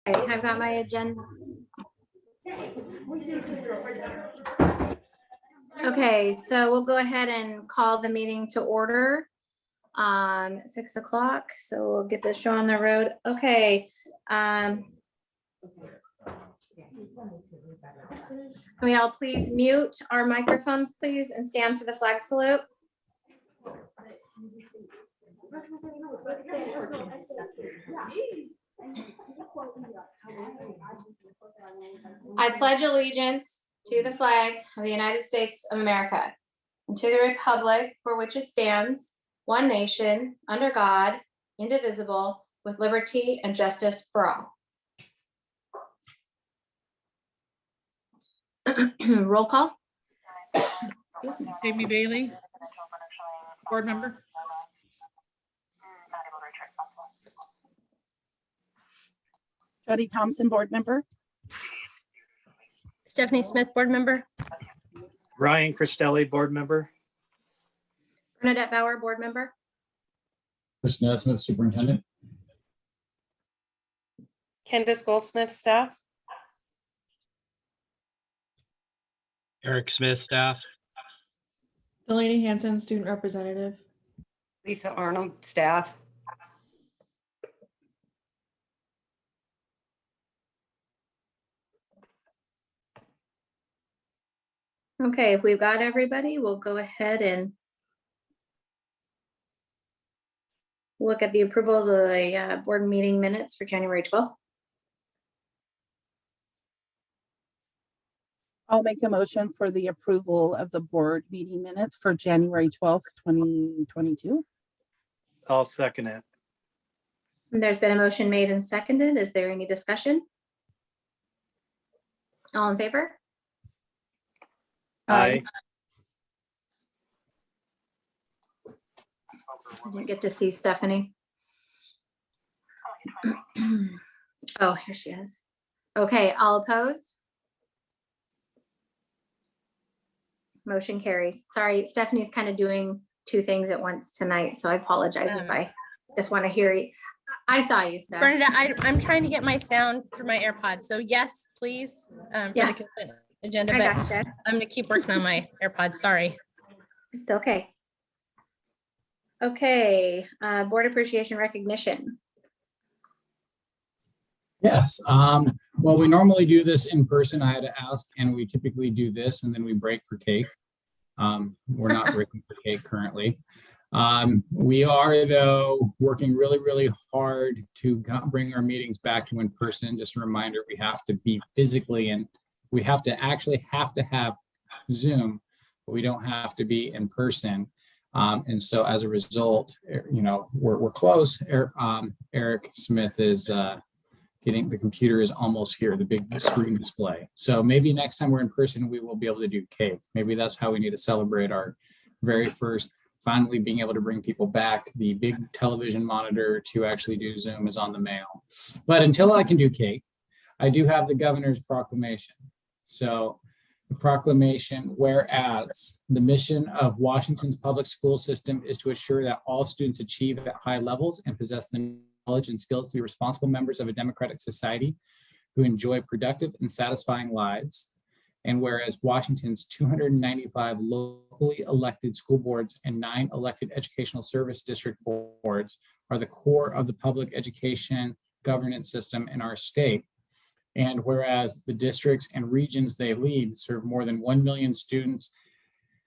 I've got my agenda. Okay, so we'll go ahead and call the meeting to order. 6 o'clock, so we'll get this show on the road. Okay. Can we all please mute our microphones, please, and stand for the flag salute? I pledge allegiance to the flag of the United States of America and to the republic for which it stands, one nation, under God, indivisible, with liberty and justice for all. Roll call. Amy Bailey, board member. Jody Thompson, board member. Stephanie Smith, board member. Ryan Cristelli, board member. Bernadette Bauer, board member. Christina Smith, superintendent. Candace Goldsmith, staff. Eric Smith, staff. Delaney Hansen, student representative. Lisa Arnold, staff. Okay, if we've got everybody, we'll go ahead and look at the approvals of the board meeting minutes for January 12th. I'll make a motion for the approval of the board meeting minutes for January 12th, 2022. I'll second it. And there's been a motion made and seconded. Is there any discussion? All in favor? Aye. I didn't get to see Stephanie. Oh, here she is. Okay, all opposed? Motion carries. Sorry, Stephanie's kind of doing two things at once tonight, so I apologize if I just want to hear you. I saw you, Steph. Bernadette, I'm trying to get my sound for my AirPods. So yes, please, for Yeah. the consent agenda, I but gotcha. I'm gonna keep working on my AirPods. Sorry. It's okay. Okay, board appreciation recognition. Yes. Well, we normally do this in person. I had to ask, and we typically do this and then we break for cake. We're not breaking for cake currently. We are, though, working really, really hard to bring our meetings back to in person. Just a reminder, we have to be physically and we have to have Zoom, but we don't have to be in person. And so as a result, you know, we're close. Eric Smith is getting, the computer is almost here, the big screen display. So maybe next time we're in person, we will be able to do cake. Maybe that's how we need to celebrate our very first, finally being able to bring people back. The big television monitor to actually do Zoom is on the mail. But until I can do cake, I do have the governor's proclamation. So the proclamation, whereas the mission of Washington's public school system is to ensure that all students achieve at high levels and possess the knowledge and skills to be responsible members of a democratic society who enjoy productive and satisfying lives. And whereas Washington's 295 locally elected school boards and 9 elected educational service district boards are the core of the public education governance system in our state. And whereas the districts and regions they lead serve more than 1 million students,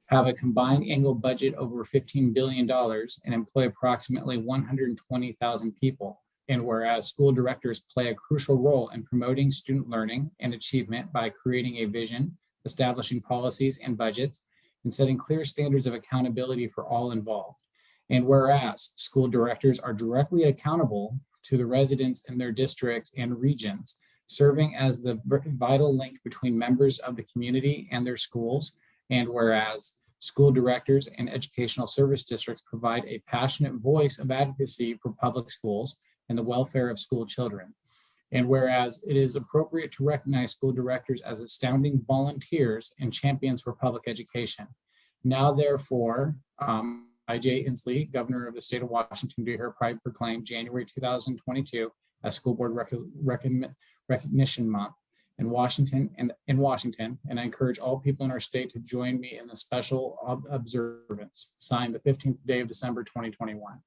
have a combined annual budget over $15 billion, and employ approximately 120,000 people. And whereas school directors play a crucial role in promoting student learning and achievement by creating a vision, establishing policies and budgets, and setting clear standards of accountability for all involved. And whereas school directors are directly accountable to the residents in their districts and regions, serving as the vital link between members of the community and their schools. And whereas school directors and educational service districts provide a passionate voice of advocacy for public schools and the welfare of school children. And whereas it is appropriate to recognize school directors as astounding volunteers and champions for public education. Now, therefore, I, Jay Inslee, Governor of the state of Washington, do hereby proclaim January 2022 as School Board Recognition Month in Washington, and I encourage all people in our state to join me in the special observance, signed the 15th day of December 2021.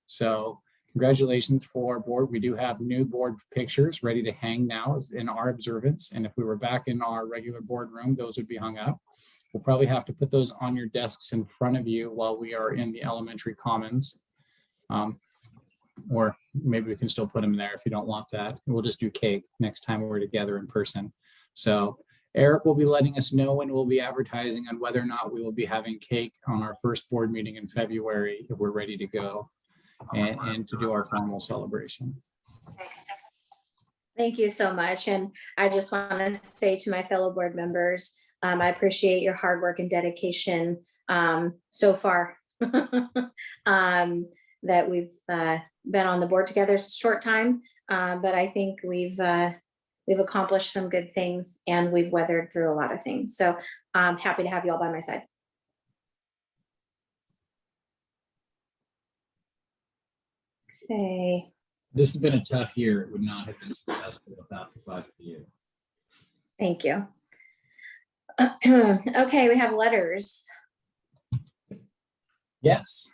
So congratulations for our board. We do have new board pictures ready to hang now in our observance. And if we were back in our regular boardroom, those would be hung up. We'll probably have to put those on your desks in front of you while we are in the elementary commons. Or maybe we can still put them there if you don't want that. We'll just do cake next time we're together in person. So Eric will be letting us know when we'll be advertising on whether or not we will be having cake on our first board meeting in February if we're ready to go and to do our formal celebration. Thank you so much. And I just want to say to my fellow board members, I appreciate your hard work and dedication so far that we've been on the board together. It's a short time, but I think we've accomplished some good things and we've weathered through a lot of things. So I'm happy to have you all by my side. Okay. This has been a tough year. It would not have been successful without the 5 of you. Thank you. Okay, we have letters. Yes,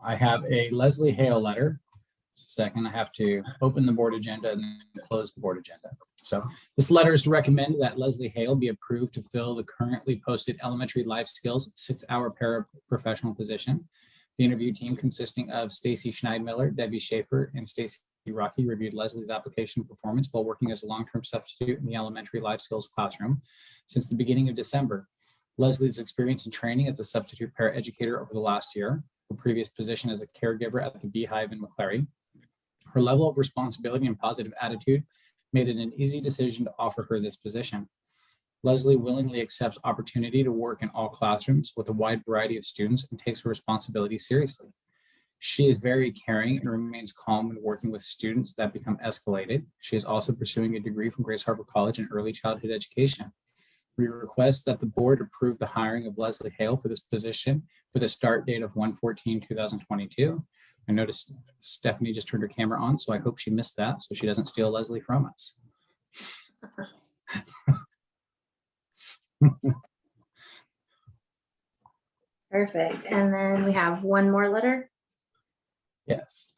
I have a Leslie Hale letter. Just a second, I have to open the board agenda and then close the board agenda. So this letter is to recommend that Leslie Hale be approved to fill the currently posted elementary life skills 6-hour paraprofessional position. The interview team, consisting of Stacy Schneidmiller, Debbie Schaefer, and Stacy Rocky, reviewed Leslie's application performance while working as a long-term substitute in the elementary life skills classroom since the beginning of December. Leslie's experience and training as a substitute paraeducator over the last year, her previous position as a caregiver at the Beehive in McClary, her level of responsibility and positive attitude made it an easy decision to offer her this position. Leslie willingly accepts opportunity to work in all classrooms with a wide variety of students and takes her responsibility seriously. She is very caring and remains calm when working with students that become escalated. She is also pursuing a degree from Grace Harbor College in early childhood education. We request that the board approve the hiring of Leslie Hale for this position with a start date of 1/14/2022. I noticed Stephanie just turned her camera on, so I hope she missed that so she doesn't steal Leslie from us. Perfect. And then we have one more letter. Yes.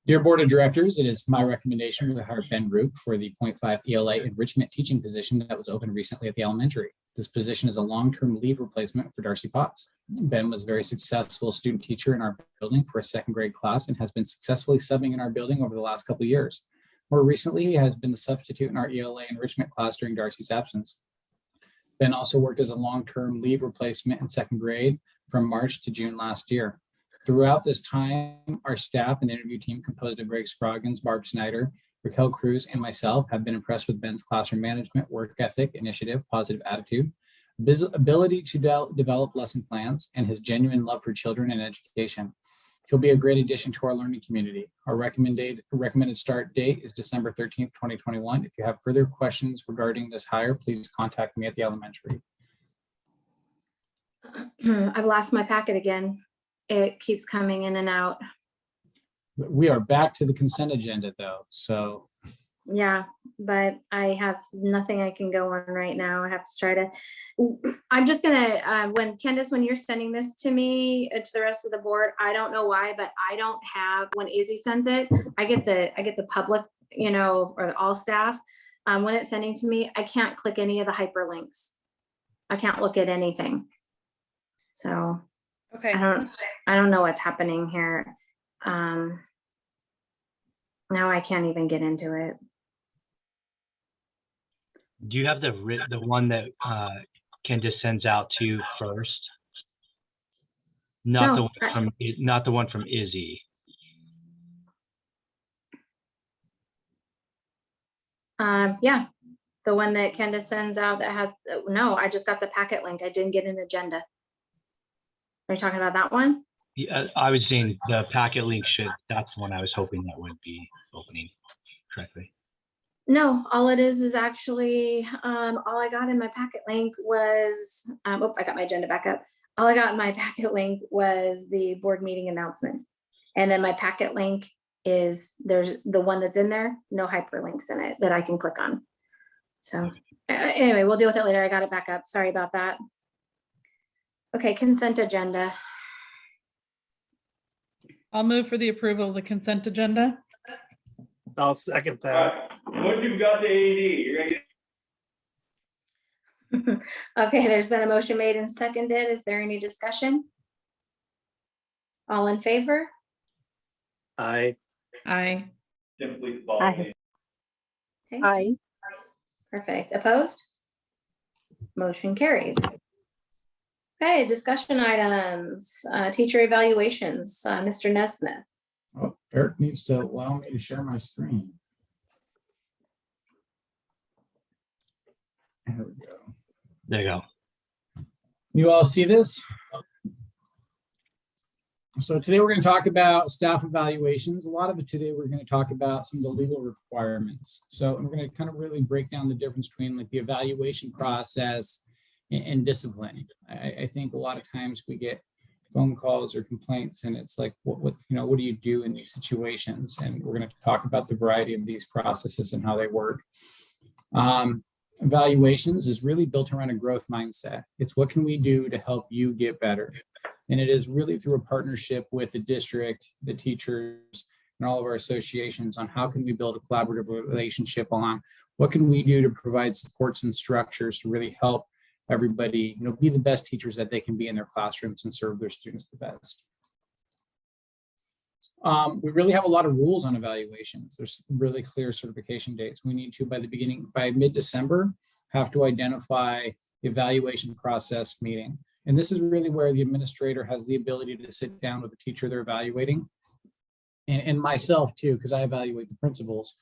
Dear Board of Directors, it is my recommendation to hire Ben Roop for the 0.5 ELA enrichment teaching position that was opened recently at the elementary. This position is a long-term leave replacement for Darcy Potts. Ben was a very successful student teacher in our building for a second grade class and has been successfully subbing in our building over the last couple of years. More recently, he has been the substitute in our ELA enrichment class during Darcy's absence. Ben also worked as a long-term leave replacement in second grade from March to June last year. Throughout this time, our staff and interview team composed of Greg Scroggins, Barb Snyder, Raquel Cruz, and myself have been impressed with Ben's classroom management, work ethic, initiative, positive attitude, ability to develop lesson plans, and his genuine love for children and education. He'll be a great addition to our learning community. Our recommended start date is December 13th, 2021. If you have further questions regarding this hire, please contact me at the elementary. I've lost my packet again. It keeps coming in and out. We are back to the consent agenda though, so. Yeah, but I have nothing I can go on right now. I have to try to, I'm just gonna, when you're sending this to me, to the rest of the board, I don't know why, but I don't have, when Izzy sends it, I get the public, or all staff. When it's sending to me, I can't click any of the hyperlinks. I can't look at anything. So Okay. I don't know what's happening here. Now I can't even get into it. Do you have the one that Candace sends out to you first? Not No, the one from Izzy. Yeah, the one that Candace sends out that has, no, I just got the packet link. I didn't get an agenda. Are you talking about that one? Yeah, I was saying the packet link that's the one I was hoping that would be opening correctly. No, all it is actually, all I got in my packet link was, I got my agenda back up. All I got in my packet link was the board meeting announcement. And then my packet link is, there's the one that's in there, no hyperlinks in it that I can click on. So anyway, we'll deal with it later. I got it back up. Sorry about that. Okay, consent agenda. I'll move for the approval of the consent agenda. I'll second that. Once you've got the AED, you're gonna get. Okay, there's been a motion made and seconded. Is there any discussion? All in favor? Aye. Aye. Simply follow Aye. me. Okay, Aye. perfect. Opposed? Motion carries. Okay, discussion items, teacher evaluations, Mr. Nesmith. Oh, Eric needs to allow me to share my screen. There we go. There you go. You all see this? So today we're going to talk about staff evaluations. A lot of it today, we're going to talk about some of the legal requirements. So we're going to kind of really break down the difference between like the evaluation process and discipline. I think a lot of times we get phone calls or complaints and it's like, what do you do in these situations? And we're going to talk about the variety of these processes and how they work. Evaluations is really built around a growth mindset. It's what can we do to help you get better? And it is really through a partnership with the district, the teachers, and all of our associations on how can we build a collaborative relationship on what can we do to provide supports and structures to really help everybody, be the best teachers that they can be in their classrooms and serve their students the best. We really have a lot of rules on evaluations. There's really clear certification dates. We need to, by mid-December, have to identify the evaluation process meeting. And this is really where the administrator has the ability to sit down with the teacher they're evaluating, and myself too, because I evaluate the principals,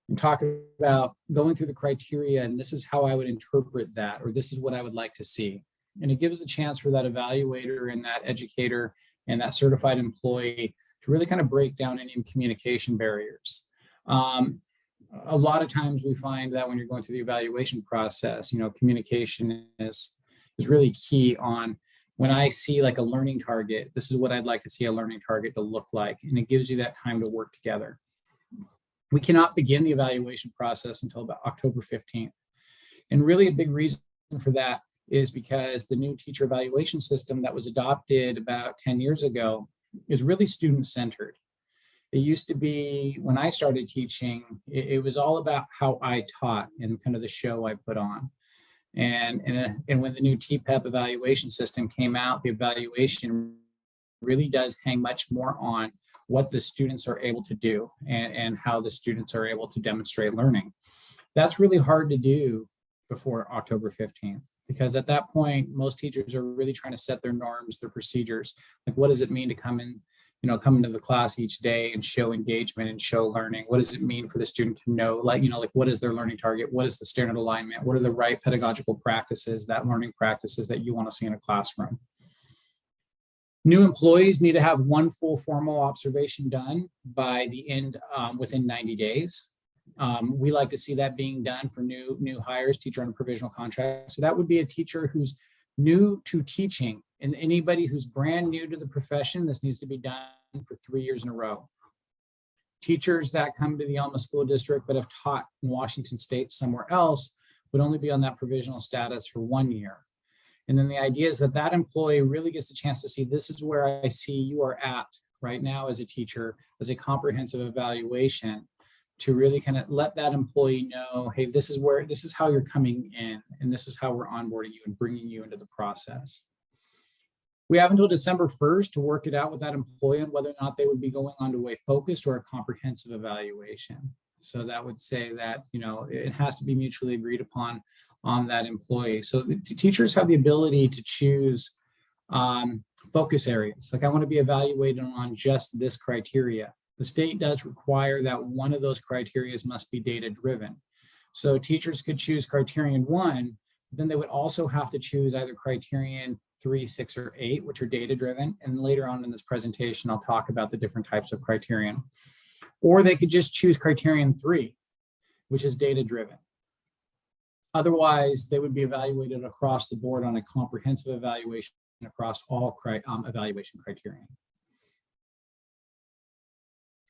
and talk about going through the criteria, and this is how I would interpret that, or this is what I would like to see. And it gives a chance for that evaluator and that educator and that certified employee to really kind of break down any communication barriers. A lot of times we find that when you're going through the evaluation process, communication is really key on when I see like a learning target, this is what I'd like to see a learning target to look like. And it gives you that time to work together. We cannot begin the evaluation process until about October 15th. And really a big reason for that is because the new teacher evaluation system that was adopted about 10 years ago is really student-centered. It used to be, when I started teaching, it was all about how I taught and kind of the show I put on. And when the new TPEP evaluation system came out, the evaluation really does hang much more on what the students are able to do and how the students are able to demonstrate learning. That's really hard to do before October 15th, because at that point, most teachers are really trying to set their norms, their procedures. Like, what does it mean to come into the class each day and show engagement and show learning? What does it mean for the student to know, what is their learning target? What is the standard alignment? What are the right pedagogical practices, learning practices that you want to see in a classroom? New employees need to have one full formal observation done by the end, within 90 days. We like to see that being done for new hires, teacher on a provisional contract. So that would be a teacher who's new to teaching, and anybody who's brand new to the profession. This needs to be done for 3 years in a row. Teachers that come to the Elma School District but have taught in Washington State somewhere else would only be on that provisional status for 1 year. And then the idea is that employee really gets a chance to see, this is where I see you are at right now as a teacher, as a comprehensive evaluation, to really kind of let that employee know, hey, this is how you're coming in, and this is how we're onboarding you and bringing you into the process. We have until December 1st to work it out with that employee on whether or not they would be going on to a focused or a comprehensive evaluation. So that would say that, it has to be mutually agreed upon on that employee. So the teachers have the ability to choose focus areas. Like, I want to be evaluated on just this criteria. The state does require that one of those criteria must be data driven. So teachers could choose criterion 1, then they would also have to choose either criterion 3, 6, or 8, which are data driven. And later on in this presentation, I'll talk about the different types of criterion. Or they could just choose criterion 3, which is data driven. Otherwise, they would be evaluated across the board on a comprehensive evaluation across all evaluation criterion.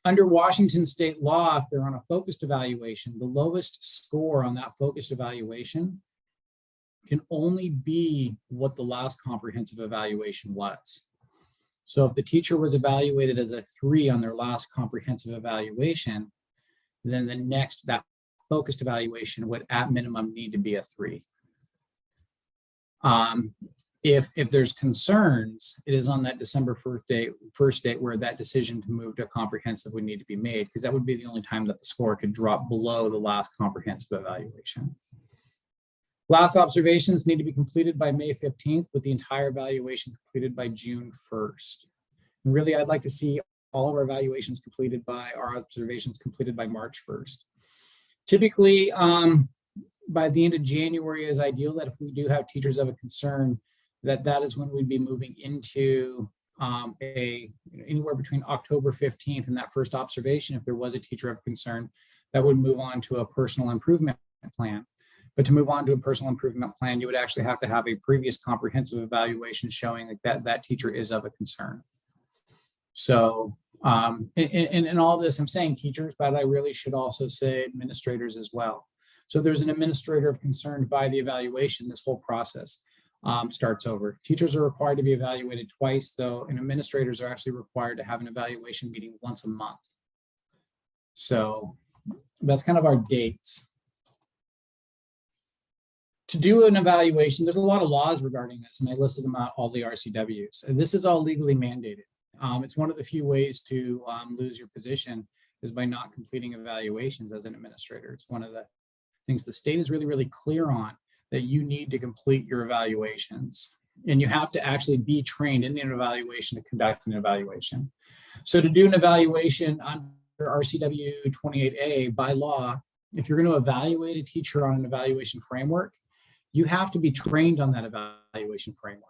Under Washington state law, if they're on a focused evaluation, the lowest score on that focused evaluation can only be what the last comprehensive evaluation was. So if the teacher was evaluated as a 3 on their last comprehensive evaluation, then that focused evaluation would at minimum need to be a 3. If there's concerns, it is on that December 1st date where that decision to move to comprehensive would need to be made, because that would be the only time that the score could drop below the last comprehensive evaluation. Last observations need to be completed by May 15th, with the entire evaluation completed by June 1st. And really, I'd like to see all of our evaluations completed by our observations completed by March 1st. Typically, by the end of January is ideal, that if we do have teachers of a concern, that is when we'd be moving into anywhere between October 15th and that first observation. If there was a teacher of concern, that would move on to a personal improvement plan. But to move on to a personal improvement plan, you would actually have to have a previous comprehensive evaluation showing that teacher is of a concern. So in all this, I'm saying teachers, but I really should also say administrators as well. So if there's an administrator of concern by the evaluation, this whole process starts over. Teachers are required to be evaluated twice, though, and administrators are actually required to have an evaluation meeting once a month. So that's kind of our dates. To do an evaluation, there's a lot of laws regarding this, and I listed them out, all the RCWs. And this is all legally mandated. It's one of the few ways to lose your position is by not completing evaluations as an administrator. It's one of the things the state is really, really clear on, that you need to complete your evaluations. And you have to actually be trained in an evaluation to conduct an evaluation. So to do an evaluation under RCW 28A by law, if you're going to evaluate a teacher on an evaluation framework, you have to be trained on that evaluation framework.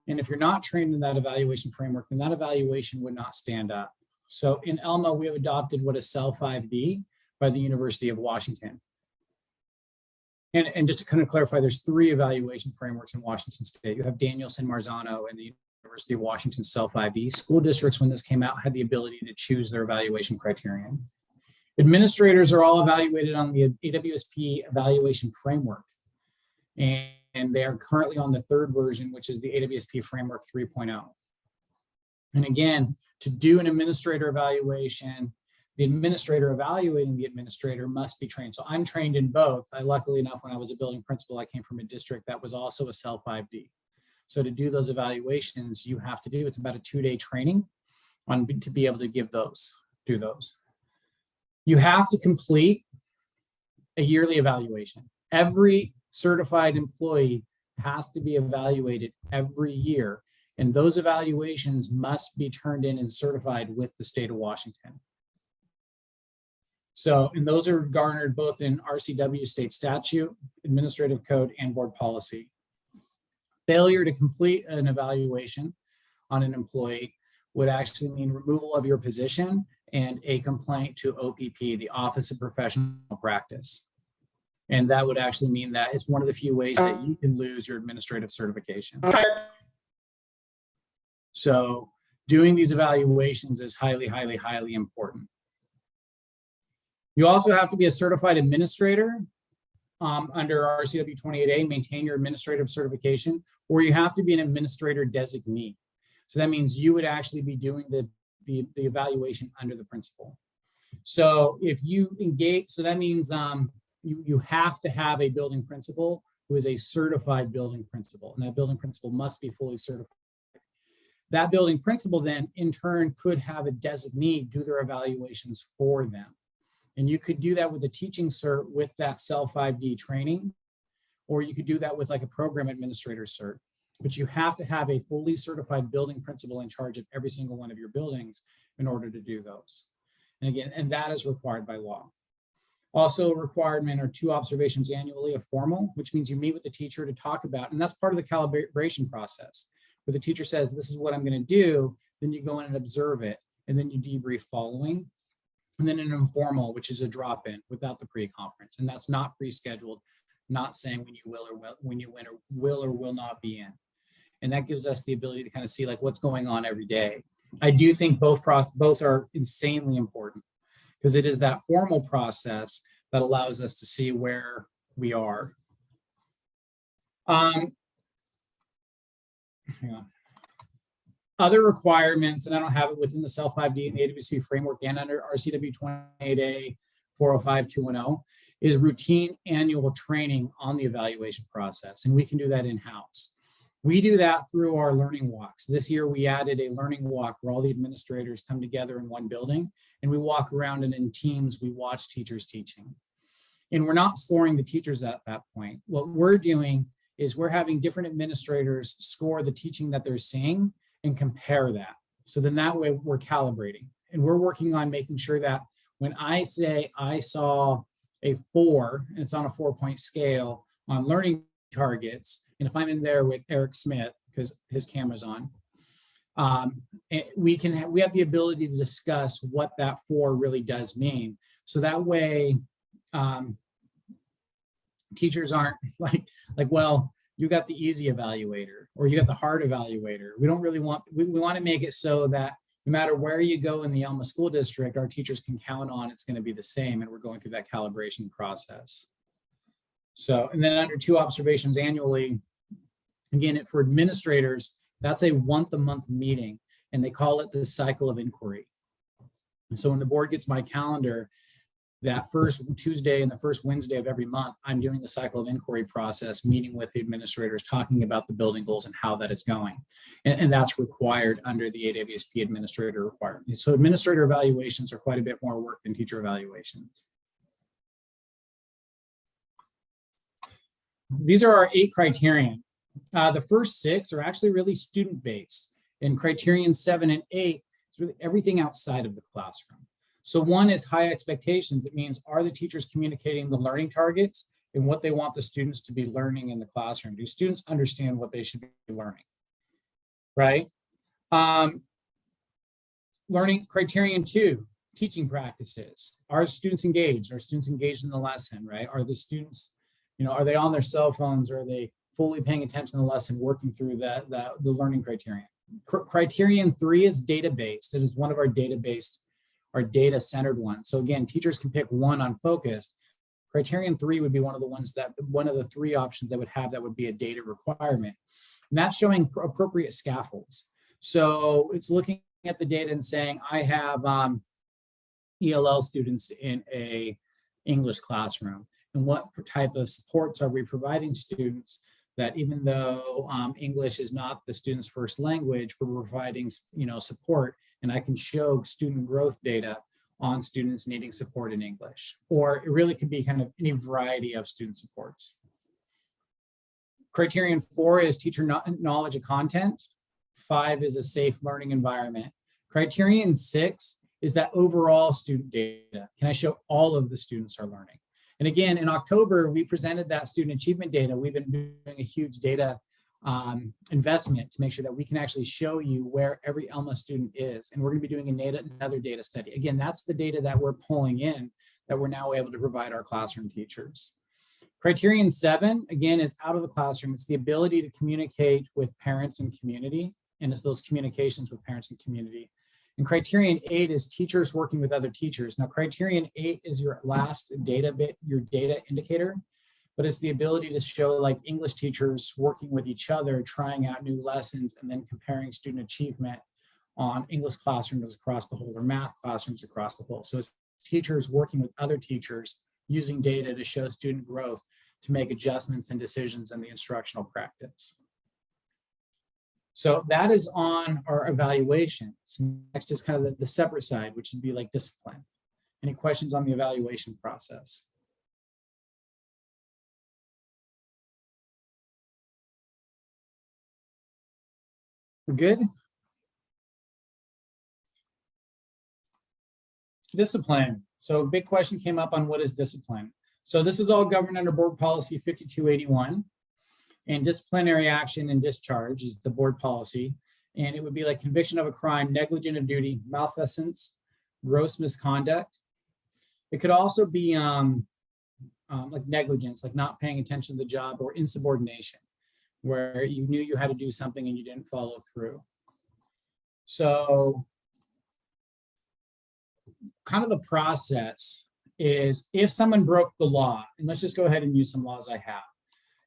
And if you're not trained in that evaluation framework, then that evaluation would not stand up. So in Elma, we have adopted what is CEL 5B by the University of Washington. And just to kind of clarify, there's 3 evaluation frameworks in Washington State. You have Danielson, Marzano, and the University of Washington CEL 5B. School districts, when this came out, had the ability to choose their evaluation criterion. Administrators are all evaluated on the AWSP evaluation framework. And they are currently on the 3rd version, which is the AWSP Framework 3.0. And again, to do an administrator evaluation, the administrator evaluating the administrator must be trained. So I'm trained in both. Luckily enough, when I was a building principal, I came from a district that was also a CEL 5D. So to do those evaluations, you have to do, it's about a 2-day training to be able to do those. You have to complete a yearly evaluation. Every certified employee has to be evaluated every year, and those evaluations must be turned in and certified with the state of Washington. So, and those are garnered both in RCW state statute, administrative code, and board policy. Failure to complete an evaluation on an employee would actually mean removal of your position and a complaint to OPP, the Office of Professional Practice. And that would actually mean that it's one of the few ways that you can lose your administrative certification. So doing these evaluations is highly, highly, highly important. You also have to be a certified administrator under RCW 28A, maintain your administrative certification, or you have to be an administrator designee. So that means you would actually be doing the evaluation under the principal. So if you engage, so that means you have to have a building principal who is a certified building principal, and that building principal must be fully certified. That building principal then in turn could have a designee do their evaluations for them. And you could do that with a teaching cert with that CEL 5D training, or you could do that with like a program administrator cert. But you have to have a fully certified building principal in charge of every single one of your buildings in order to do those. And again, and that is required by law. Also a requirement are 2 observations annually of formal, which means you meet with the teacher to talk about, and that's part of the calibration process, where the teacher says, this is what I'm going to do, then you go in and observe it, and then you debrief following. And then an informal, which is a drop-in without the pre-conference, and that's not pre-scheduled, not saying when you will or will not be in. And that gives us the ability to kind of see like what's going on every day. I do think both are insanely important because it is that formal process that allows us to see where we are. Hang on. Other requirements, and I don't have it within the self-5D and the AWC framework and under RCW 28A 405-210, is routine annual training on the evaluation process. And we can do that in-house. We do that through our learning walks. This year, we added a learning walk where all the administrators come together in one building and we walk around, and in teams, we watch teachers teaching. And we're not scoring the teachers at that point. What we're doing is we're having different administrators score the teaching that they're seeing and compare that. So then that way we're calibrating, and we're working on making sure that when I say I saw a 4, and it's on a 4-point scale on learning targets, and if I'm in there with Eric Smith, because his camera's on, we have the ability to discuss what that 4 really does mean. So that way, teachers aren't like, well, you got the easy evaluator or you got the hard evaluator. We don't really want, we want to make it so that no matter where you go in the Elma School District, our teachers can count on it's going to be the same, and we're going through that calibration process. So, and then under 2 observations annually, again, for administrators, that's a once-a-month meeting, and they call it the cycle of inquiry. And so when the board gets my calendar, that first Tuesday and the first Wednesday of every month, I'm doing the cycle of inquiry process, meeting with the administrators, talking about the building goals and how that is going. And that's required under the AWSP administrator requirement. So administrator evaluations are quite a bit more work than teacher evaluations. These are our 8 criterion. The first 6 are actually really student-based, and criterion 7 and 8 is really everything outside of the classroom. So 1 is high expectations. It means, are the teachers communicating the learning targets and what they want the students to be learning in the classroom? Do students understand what they should be learning, right? Learning criterion 2, teaching practices. Are students engaged? Are students engaged in the lesson, right? Are the students, are they on their cell phones? Or are they fully paying attention to the lesson, working through the learning criterion? Criterion 3 is data-based. It is one of our data-based, our data-centered ones. So again, teachers can pick one on focus. Criterion 3 would be one of the 3 options that would be a data requirement. And that's showing appropriate scaffolds. So it's looking at the data and saying, I have ELL students in a English classroom, and what type of supports are we providing students that even though English is not the student's first language, we're providing support, and I can show student growth data on students needing support in English. Or it really could be kind of any variety of student supports. Criterion 4 is teacher knowledge of content. 5 is a safe learning environment. Criterion 6 is that overall student data. Can I show all of the students are learning? And again, in October, we presented that student achievement data. We've been doing a huge data investment to make sure that we can actually show you where every Elma student is. And we're going to be doing another data study. Again, that's the data that we're pulling in that we're now able to provide our classroom teachers. Criterion 7, again, is out of the classroom. It's the ability to communicate with parents and community, and it's those communications with parents and community. And criterion 8 is teachers working with other teachers. Now, criterion 8 is your last data bit, your data indicator, but it's the ability to show like English teachers working with each other, trying out new lessons, and then comparing student achievement on English classrooms across the whole or math classrooms across the whole. So it's teachers working with other teachers using data to show student growth, to make adjustments and decisions in the instructional practice. So that is on our evaluations. Next is kind of the separate side, which would be like discipline. Any questions on the evaluation process? We're good? Discipline. So a big question came up on what is discipline. So this is all governed under Board Policy 5281. And disciplinary action and discharge is the board policy. And it would be like conviction of a crime, negligent of duty, malfeasance, gross misconduct. It could also be like negligence, like not paying attention to the job, or insubordination, where you knew you had to do something and you didn't follow through. So kind of the process is if someone broke the law, and let's just go ahead and use some laws I have.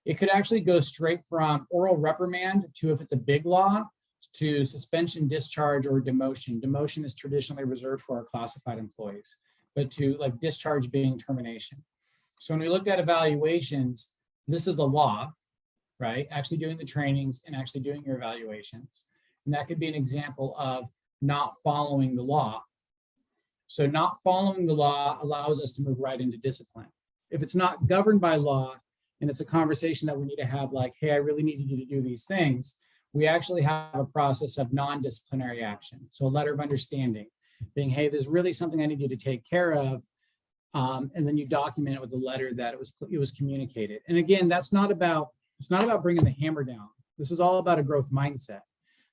It could actually go straight from oral reprimand to, if it's a big law, to suspension, discharge, or demotion. Demotion is traditionally reserved for our classified employees, but to like discharge being termination. So when we looked at evaluations, this is the law, right? Actually doing the trainings and actually doing your evaluations. And that could be an example of not following the law. So not following the law allows us to move right into discipline. If it's not governed by law and it's a conversation that we need to have like, hey, I really need you to do these things, we actually have a process of non-disciplinary action. So a letter of understanding being, hey, there's really something I need you to take care of. And then you document it with a letter that it was communicated. And again, it's not about bringing the hammer down. This is all about a growth mindset.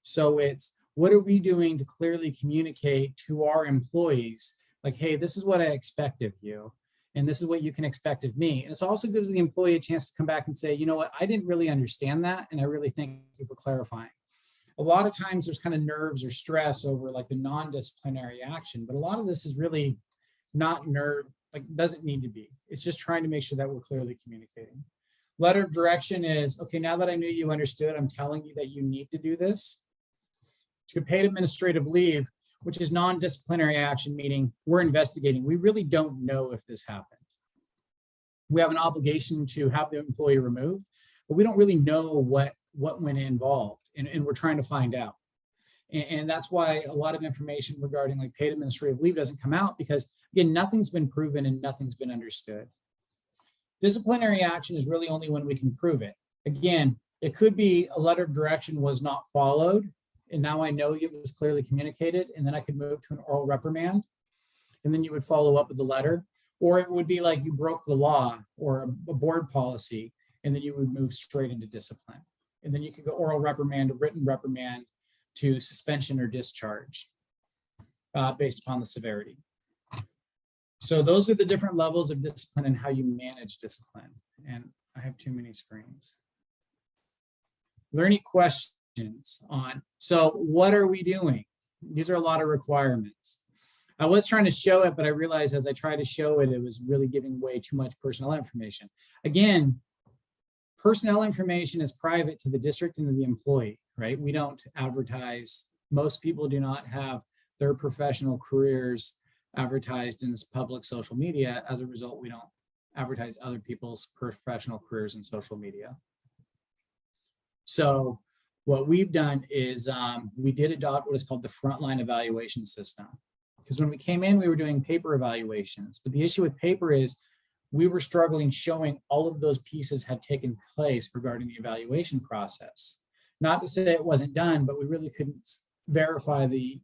So it's, what are we doing to clearly communicate to our employees, like, hey, this is what I expect of you, and this is what you can expect of me. And it also gives the employee a chance to come back and say, you know what, I didn't really understand that, and I really thank you for clarifying. A lot of times there's kind of nerves or stress over like the non-disciplinary action, but a lot of this is really not doesn't need to be. It's just trying to make sure that we're clearly communicating. Letter of direction is, okay, now that I knew you understood, I'm telling you that you need to do this. To paid administrative leave, which is non-disciplinary action, meaning we're investigating. We really don't know if this happened. We have an obligation to have the employee removed, but we don't really know what went involved, and we're trying to find out. And that's why a lot of information regarding like paid administrative leave doesn't come out, because again, nothing's been proven and nothing's been understood. Disciplinary action is really only when we can prove it. Again, it could be a letter of direction was not followed, and now I know it was clearly communicated, and then I could move to an oral reprimand, and then you would follow up with the letter. Or it would be like you broke the law or a board policy, and then you would move straight into discipline. And then you could go oral reprimand, a written reprimand, to suspension or discharge based upon the severity. So those are the different levels of discipline and how you manage discipline. And I have too many screens. Are there any questions on, so what are we doing? These are a lot of requirements. I was trying to show it, but I realized as I tried to show it, it was really giving way too much personnel information. Again, personnel information is private to the district and to the employee, right? We don't advertise. Most people do not have their professional careers advertised in this public social media. As a result, we don't advertise other people's professional careers in social media. So what we've done is we did adopt what is called the Frontline evaluation system. Because when we came in, we were doing paper evaluations. But the issue with paper is we were struggling showing all of those pieces had taken place regarding the evaluation process. Not to say it wasn't done, but we really couldn't verify the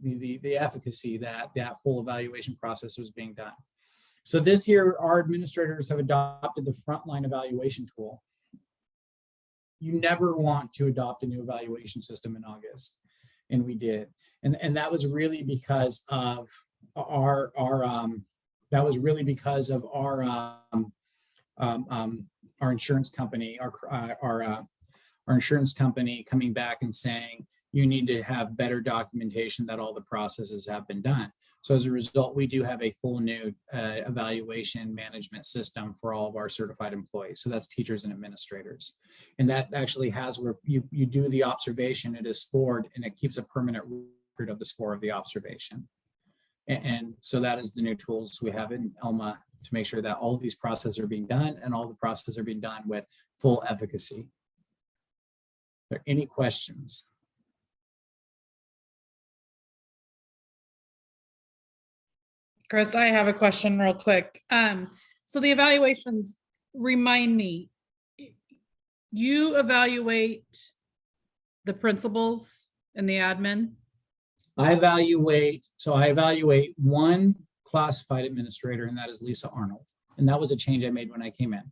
efficacy that that full evaluation process was being done. So this year, our administrators have adopted the Frontline evaluation tool. You never want to adopt a new evaluation system in August, and we did. And that was really because of our insurance company, our insurance company coming back and saying, you need to have better documentation that all the processes have been done. So as a result, we do have a full new evaluation management system for all of our certified employees. So that's teachers and administrators. And that actually has where you do the observation, it is scored, and it keeps a permanent record of the score of the observation. And so that is the new tools we have in Elma to make sure that all of these processes are being done and all the processes are being done with full efficacy. Are there any questions? Chris, I have a question real quick. So the evaluations, remind me, you evaluate the principals and the admin? I evaluate one classified administrator, and that is Lisa Arnold. And that was a change I made when I came in.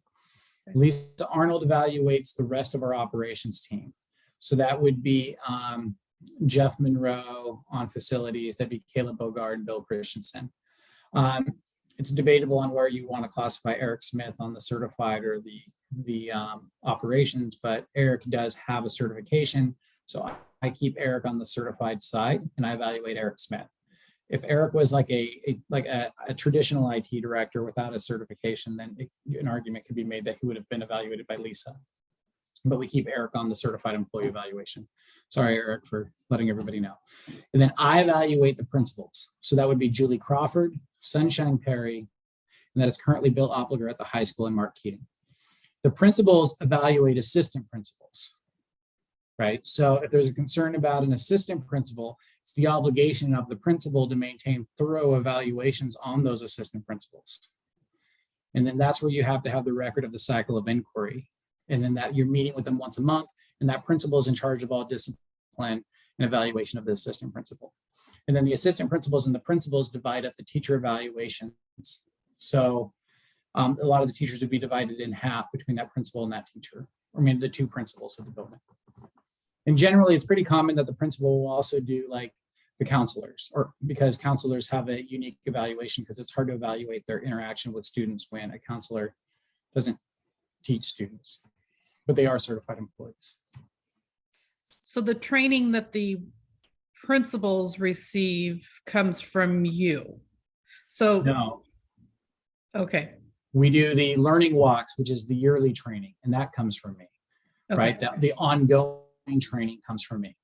Okay. Lisa Arnold evaluates the rest of our operations team. So that would be Jeff Monroe on facilities, that'd be Caleb Bogard and Bill Christensen. It's debatable on where you want to classify Eric Smith on the certified or the operations, but Eric does have a certification. So keep Eric on the certified side and I evaluate Eric Smith. If Eric was like a traditional IT director without a certification, then an argument could be made that he would have been evaluated by Lisa. But we keep Eric on the certified employee evaluation. Sorry, Eric, for letting everybody know. And then I evaluate the principals. So that would be Julie Crawford, Sunshine Perry, and that is currently Bill Opliger at the high school, and Mark Keating. The principals evaluate assistant principals, right? So if there's a concern about an assistant principal, it's the obligation of the principal to maintain thorough evaluations on those assistant principals. And then that's where you have to have the record of the cycle of inquiry. And then that you're meeting with them once a month, and that principal is in charge of all discipline and evaluation of the assistant principal. And then the assistant principals and the principals divide up the teacher evaluations. So a lot of the teachers would be divided in half between that principal and that teacher, the two principals of the building. And generally, it's pretty common that the principal will also do like the counselors, or because counselors have a unique evaluation, because it's hard to evaluate their interaction with students when a counselor doesn't teach students, but they are certified employees. So the training that the principals receive comes from you. So, No, okay. we do the learning walks, which is the yearly training, and that comes from me, Okay. right? The ongoing training comes from me.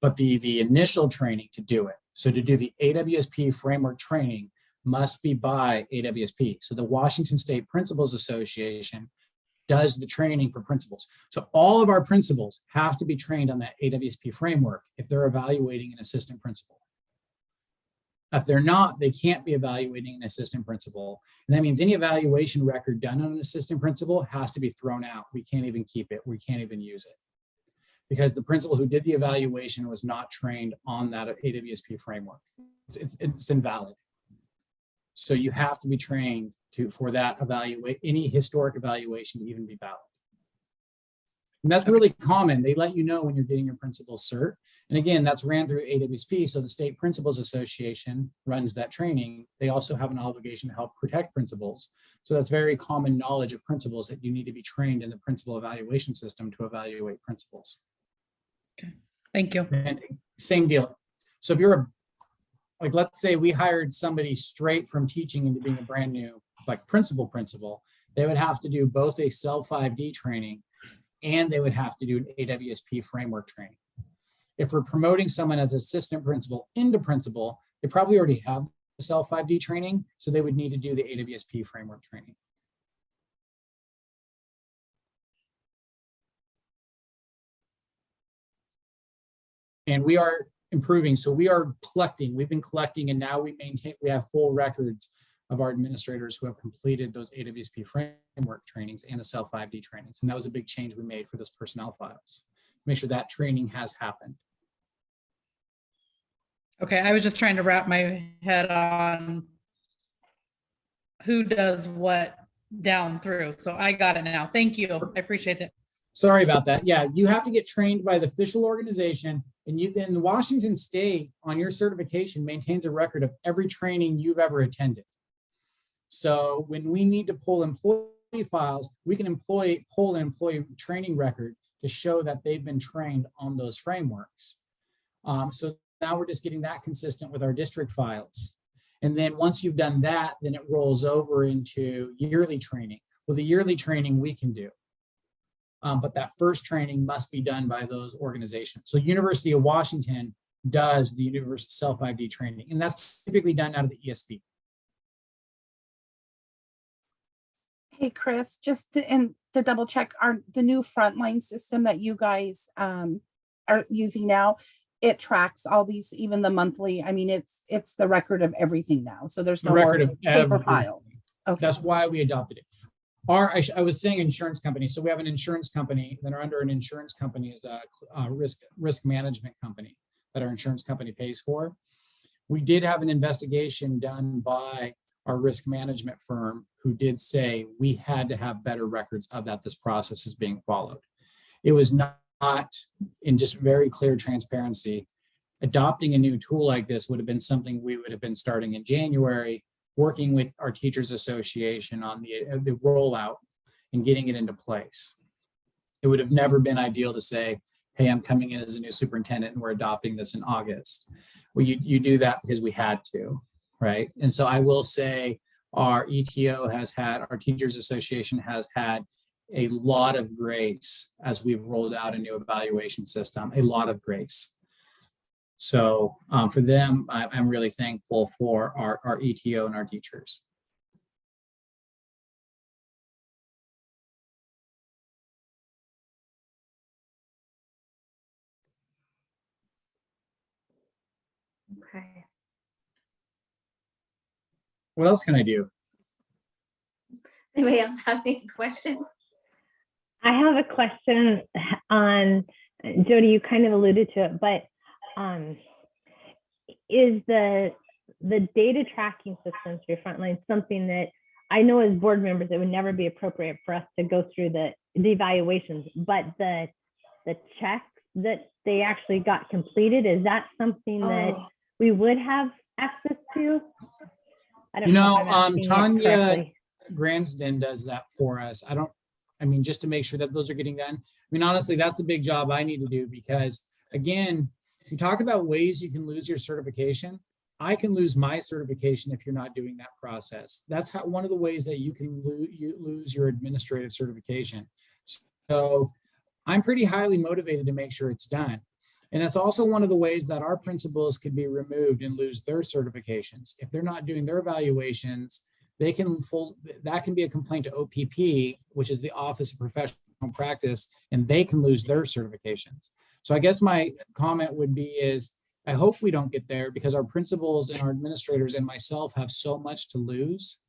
But the initial training to do it, so to do the AWSP framework training must be by AWSP. So the Washington State Principals Association does the training for principals. So all of our principals have to be trained on that AWSP framework if they're evaluating an assistant principal. If they're not, they can't be evaluating an assistant principal. And that means any evaluation record done on an assistant principal has to be thrown out. We can't even keep it. We can't even use it, because the principal who did the evaluation was not trained on that AWSP framework. It's invalid. So you have to be trained for that any historic evaluation to even be valid. And that's really common. They let you know when you're getting your principal's cert. And again, that's ran through AWSP. So the State Principals Association runs that training. They also have an obligation to help protect principals. So that's very common knowledge of principals, that you need to be trained in the principal evaluation system to evaluate principals. Okay, thank you. And same deal. So if you're let's say we hired somebody straight from teaching into being a brand new principal, they would have to do both a CEL 5D training and they would have to do an AWSP framework training. If we're promoting someone as assistant principal into principal, they probably already have the CEL 5D training, so they would need to do the AWSP framework training. And we are improving. So we've been collecting, and now we have full records of our administrators who have completed those AWSP framework trainings and the CEL 5D trainings. And that was a big change we made for this personnel files. Make sure that training has happened. Okay, I was just trying to wrap my head on who does what down through. So I got it now. Thank you. I appreciate it. Sorry about that. Yeah, you have to get trained by the official organization, and then Washington State on your certification maintains a record of every training you've ever attended. So when we need to pull employee files, we can pull an employee training record to show that they've been trained on those frameworks. So now we're just getting that consistent with our district files. And then once you've done that, then it rolls over into yearly training. Well, the yearly training we can do. But that first training must be done by those organizations. So University of Washington does the University CEL 5D training, and that's typically done out of the ESD. Hey, Chris, just to double check, the new Frontline system that you guys are using now, it tracks all these, even the monthly. I mean, it's the record of everything now. So there's no record more of paper everything. file. Okay. That's why we adopted it. I was saying insurance company. So we have an insurance company that are under an insurance company is a risk management company that our insurance company pays for. We did have an investigation done by our risk management firm who did say we had to have better records of that this process is being followed. It was not in just very clear transparency. Adopting a new tool like this would have been something we would have been starting in January, working with our teachers association on the rollout and getting it into place. It would have never been ideal to say, hey, I'm coming in as a new superintendent and we're adopting this in August. Well, you do that because we had to, right? And so I will say our ETO has had, our Teachers Association has had a lot of grace as we've rolled out a new evaluation system, a lot of grace. So for them, I'm really thankful for our ETO and our teachers. Okay. What else can I do? Anybody else have any questions? I have a question on, Jody, you kind of alluded to it, but is the data tracking systems for your frontline something that I know as board members, it would never be appropriate for us to go through the evaluations, but the checks that they actually got completed, is that something that we would have access to? I don't know if I'm asking it Tanya correctly. Gransden does that for us. I mean, just to make sure that those are getting done. I mean, honestly, that's a big job I need to do because, again, you talk about ways you can lose your certification. I can lose my certification if you're not doing that process. That's one of the ways that you can lose your administrative certification. So I'm pretty highly motivated to make sure it's done. And that's also one of the ways that our principals could be removed and lose their certifications. If they're not doing their evaluations, that can be a complaint to OPP, which is the Office of Professional Practice, and they can lose their certifications. So I guess my comment would be is, I hope we don't get there because our principals and our administrators and myself have so much to lose.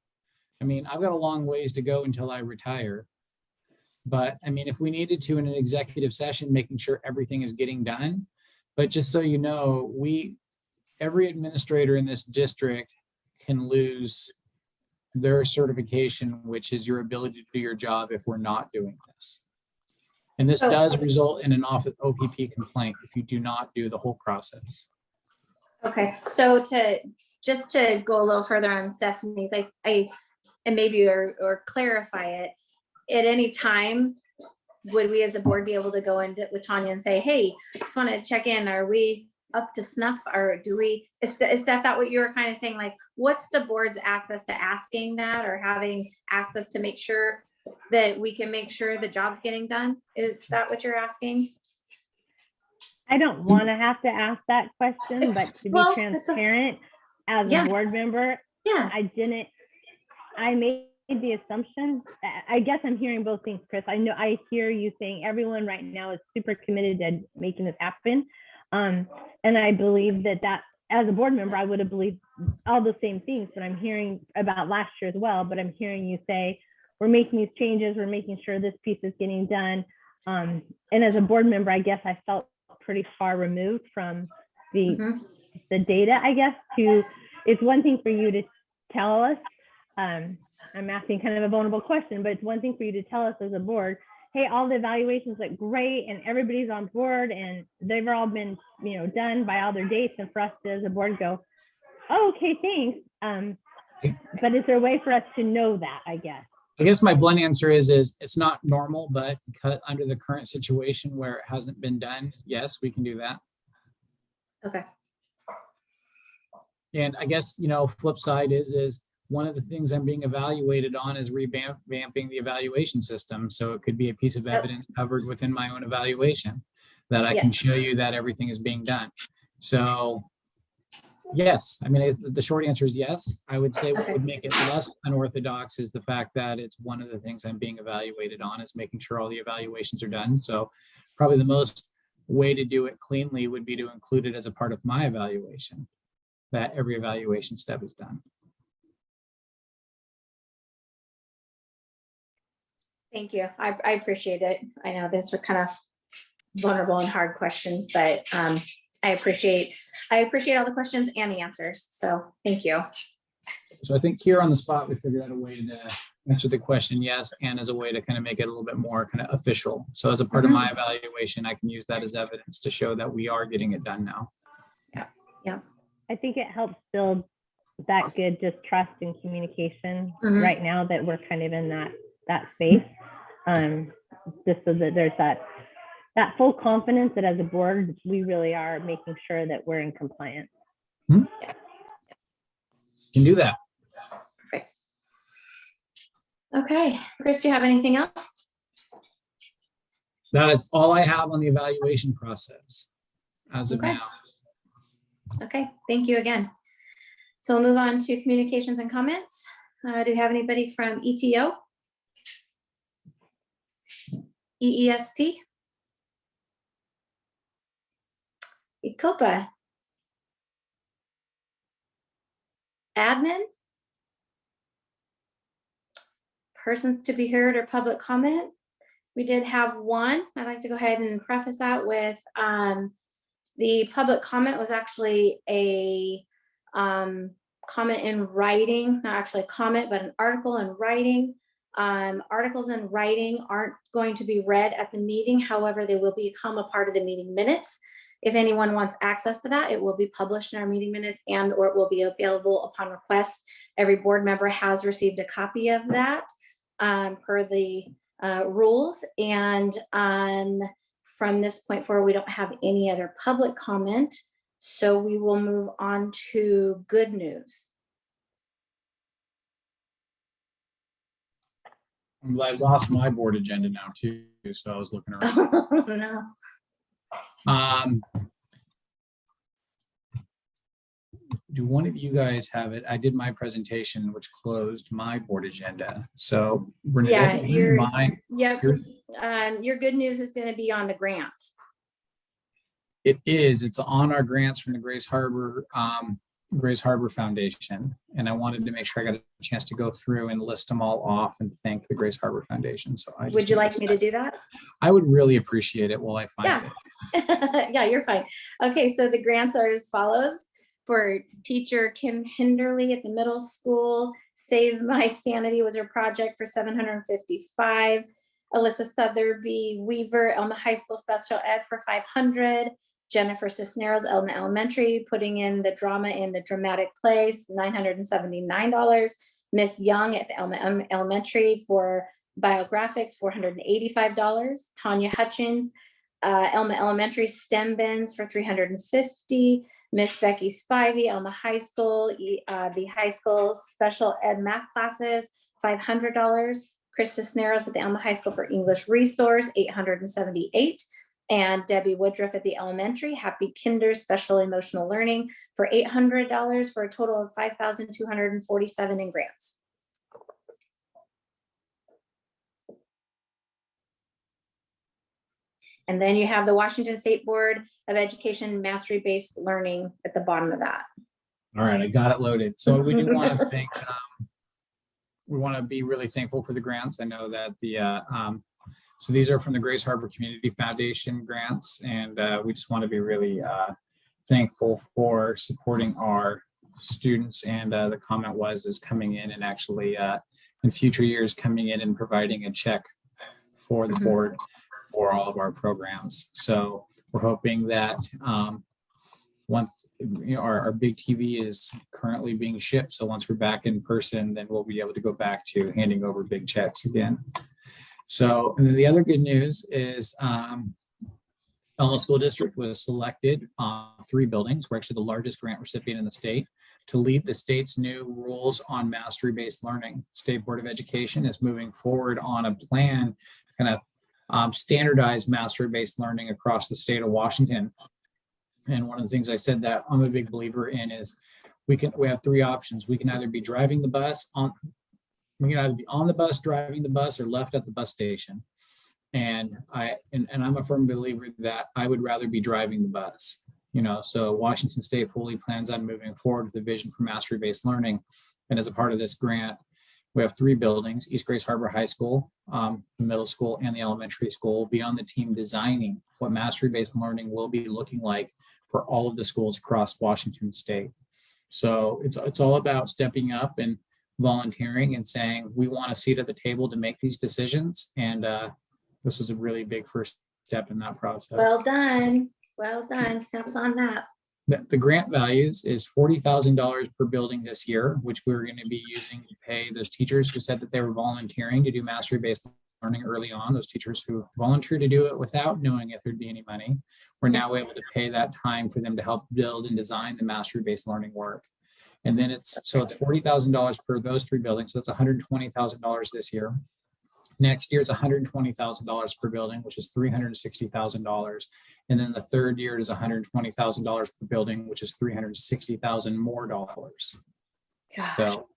I mean, I've got a long ways to go until I retire. But I mean, if we needed to in an executive session, making sure everything is getting done. But just so you know, every administrator in this district can lose their certification, which is your ability to do your job if we're not doing this. And this does result in an OPP complaint if you do not do the whole process. Okay, so just to go a little further on Stephanie's, and maybe or clarify it, at any time, would we as the board be able to go in with Tanya and say, hey, just want to check in, are we up to snuff, or is that what you were kind of saying? Like, what's the board's access to asking that or having access to make sure that we can make sure the job's getting done? Is that what you're asking? I don't want to have to ask that question, but to be transparent as a board member, I made the assumption, I guess I'm hearing both things, Chris. I know I hear you saying everyone right now is super committed to making this happen. And I believe that as a board member, I would have believed all the same things that I'm hearing about last year as well, but I'm hearing you say, we're making these changes, we're making sure this piece is getting done. And as a board member, I guess I felt pretty far removed from the data, I guess. It's one thing for you to tell us, I'm asking kind of a vulnerable question, but it's one thing for you to tell us as a board, hey, all the evaluations look great and everybody's on board and they've all been, done by all their dates, and for us to, as a board, go, oh, okay, thanks. But is there a way for us to know that, I guess? I guess my blunt answer is it's not normal, but because under the current situation where it hasn't been done, yes, we can do that. Okay. And I guess, flip side is one of the things I'm being evaluated on is revamping the evaluation system. So it could be a piece of evidence covered within my own evaluation that I can show you that everything is being done. So yes, I mean, the short answer is yes. I would say what would make it less unorthodox is the fact that it's one of the things I'm being evaluated on, is making sure all the evaluations are done. So probably the most way to do it cleanly would be to include it as a part of my evaluation, that every evaluation step is done. Thank you. I appreciate it. I know these are kind of vulnerable and hard questions, but I appreciate all the questions and the answers. So thank you. So I think here on the spot, we figured out a way to answer the question yes, and as a way to kind of make it a little bit more kind of official. So as a part of my evaluation, I can use that as evidence to show that we are getting it done now. Yeah. I think it helps build that good just trust and communication right now that we're kind of in that space. Just so that there's that that full confidence that as a board, we really are making sure that we're in compliance. Can do that. Perfect. Okay, Chris, do you have anything else? That is all I have on the evaluation process as of Okay. now. Okay, thank you again. So we'll move on to communications and comments. Do we have anybody from ETO? EESP? ECOPA? Admin? Persons to be heard or public comment? We did have one. I'd like to go ahead and preface that with the public comment was actually a comment in writing, not actually a comment, but an article in writing. Articles in writing aren't going to be read at the meeting. However, they will become a part of the meeting minutes. If anyone wants access to that, it will be published in our meeting minutes and or it will be available upon request. Every board member has received a copy of that per the rules. And from this point forward, we don't have any other public comment. So we will move on to good news. I lost my board agenda now too, so I was looking around. Oh, no. Do one of you guys have it? I did my presentation, which closed my board agenda. So Renee, Yeah, you're, mine. yep. Your good news is going to be on the grants. It is. It's on our grants from the Grace Harbor Foundation, and I wanted to make sure I got a chance to go through and list them all off and thank the Grace Harbor Foundation. So I Would you like me to do that? I would really appreciate it while I find Yeah. it. Yeah, you're fine. Okay, so the grants are as follows. For teacher Kim Hinderly at the middle school, Save My Sanity was her project for $755. Alyssa Sotheby Weaver, Elma High School Special Ed for $500. Jennifer Cisneros, Elma Elementary, putting in the drama in the dramatic plays, $979. Miss Young at the Elma Elementary for biographics, $485. Tanya Hutchins, Elma Elementary STEM bins for $350. Miss Becky Spivey, Elma High School, the high school special ed math classes, $500. Chris Cisneros at the Elma High School for English Resource, $878. And Debbie Woodruff at the elementary, Happy Kinder Special Emotional Learning for $800 for a total of $5,247 in grants. And then you have the Washington State Board of Education Mastery-Based Learning at the bottom of that. All right, I got it loaded. So we do want to thank, we want to be really thankful for the grants. I know that the, so these are from the Grace Harbor Community Foundation grants, and we just want to be really thankful for supporting our students. And the comment is coming in and actually in future years coming in and providing a check for the board for all of our programs. So we're hoping that once our big TV is currently being shipped, so once we're back in person, then we'll be able to go back to handing over big checks again. So, and then the other good news is Elma School District was selected on 3 buildings. We're actually the largest grant recipient in the state to lead the state's new rules on mastery-based learning. State Board of Education is moving forward on a plan to kind of standardize mastery-based learning across the state of Washington. And one of the things I said that I'm a big believer in is we have 3 options. We can either be driving the bus we can either be on the bus, driving the bus, or left at the bus station. And I'm a firm believer that I would rather be driving the bus. So Washington State fully plans on moving forward with the vision for mastery-based learning. And as a part of this grant, we have 3 buildings: East Grace Harbor High School, the middle school, and the elementary school will be on the team designing what mastery-based learning will be looking like for all of the schools across Washington State. So it's all about stepping up and volunteering and saying, we want a seat at the table to make these decisions. And this was a really big first step in that process. Well done. Well done. Snaps on that. The grant values is $40,000 per building this year, which we're going to be using to pay those teachers who said that they were volunteering to do mastery-based learning early on, those teachers who volunteered to do it without knowing if there'd be any money, we're now able to pay that time for them to help build and design the mastery-based learning work. And then it's $40,000 for those 3 buildings. So that's $120,000 this year. Next year is $120,000 per building, which is $360,000. And then the third year is $120,000 per building, which is $360,000 more dollars. Gosh, So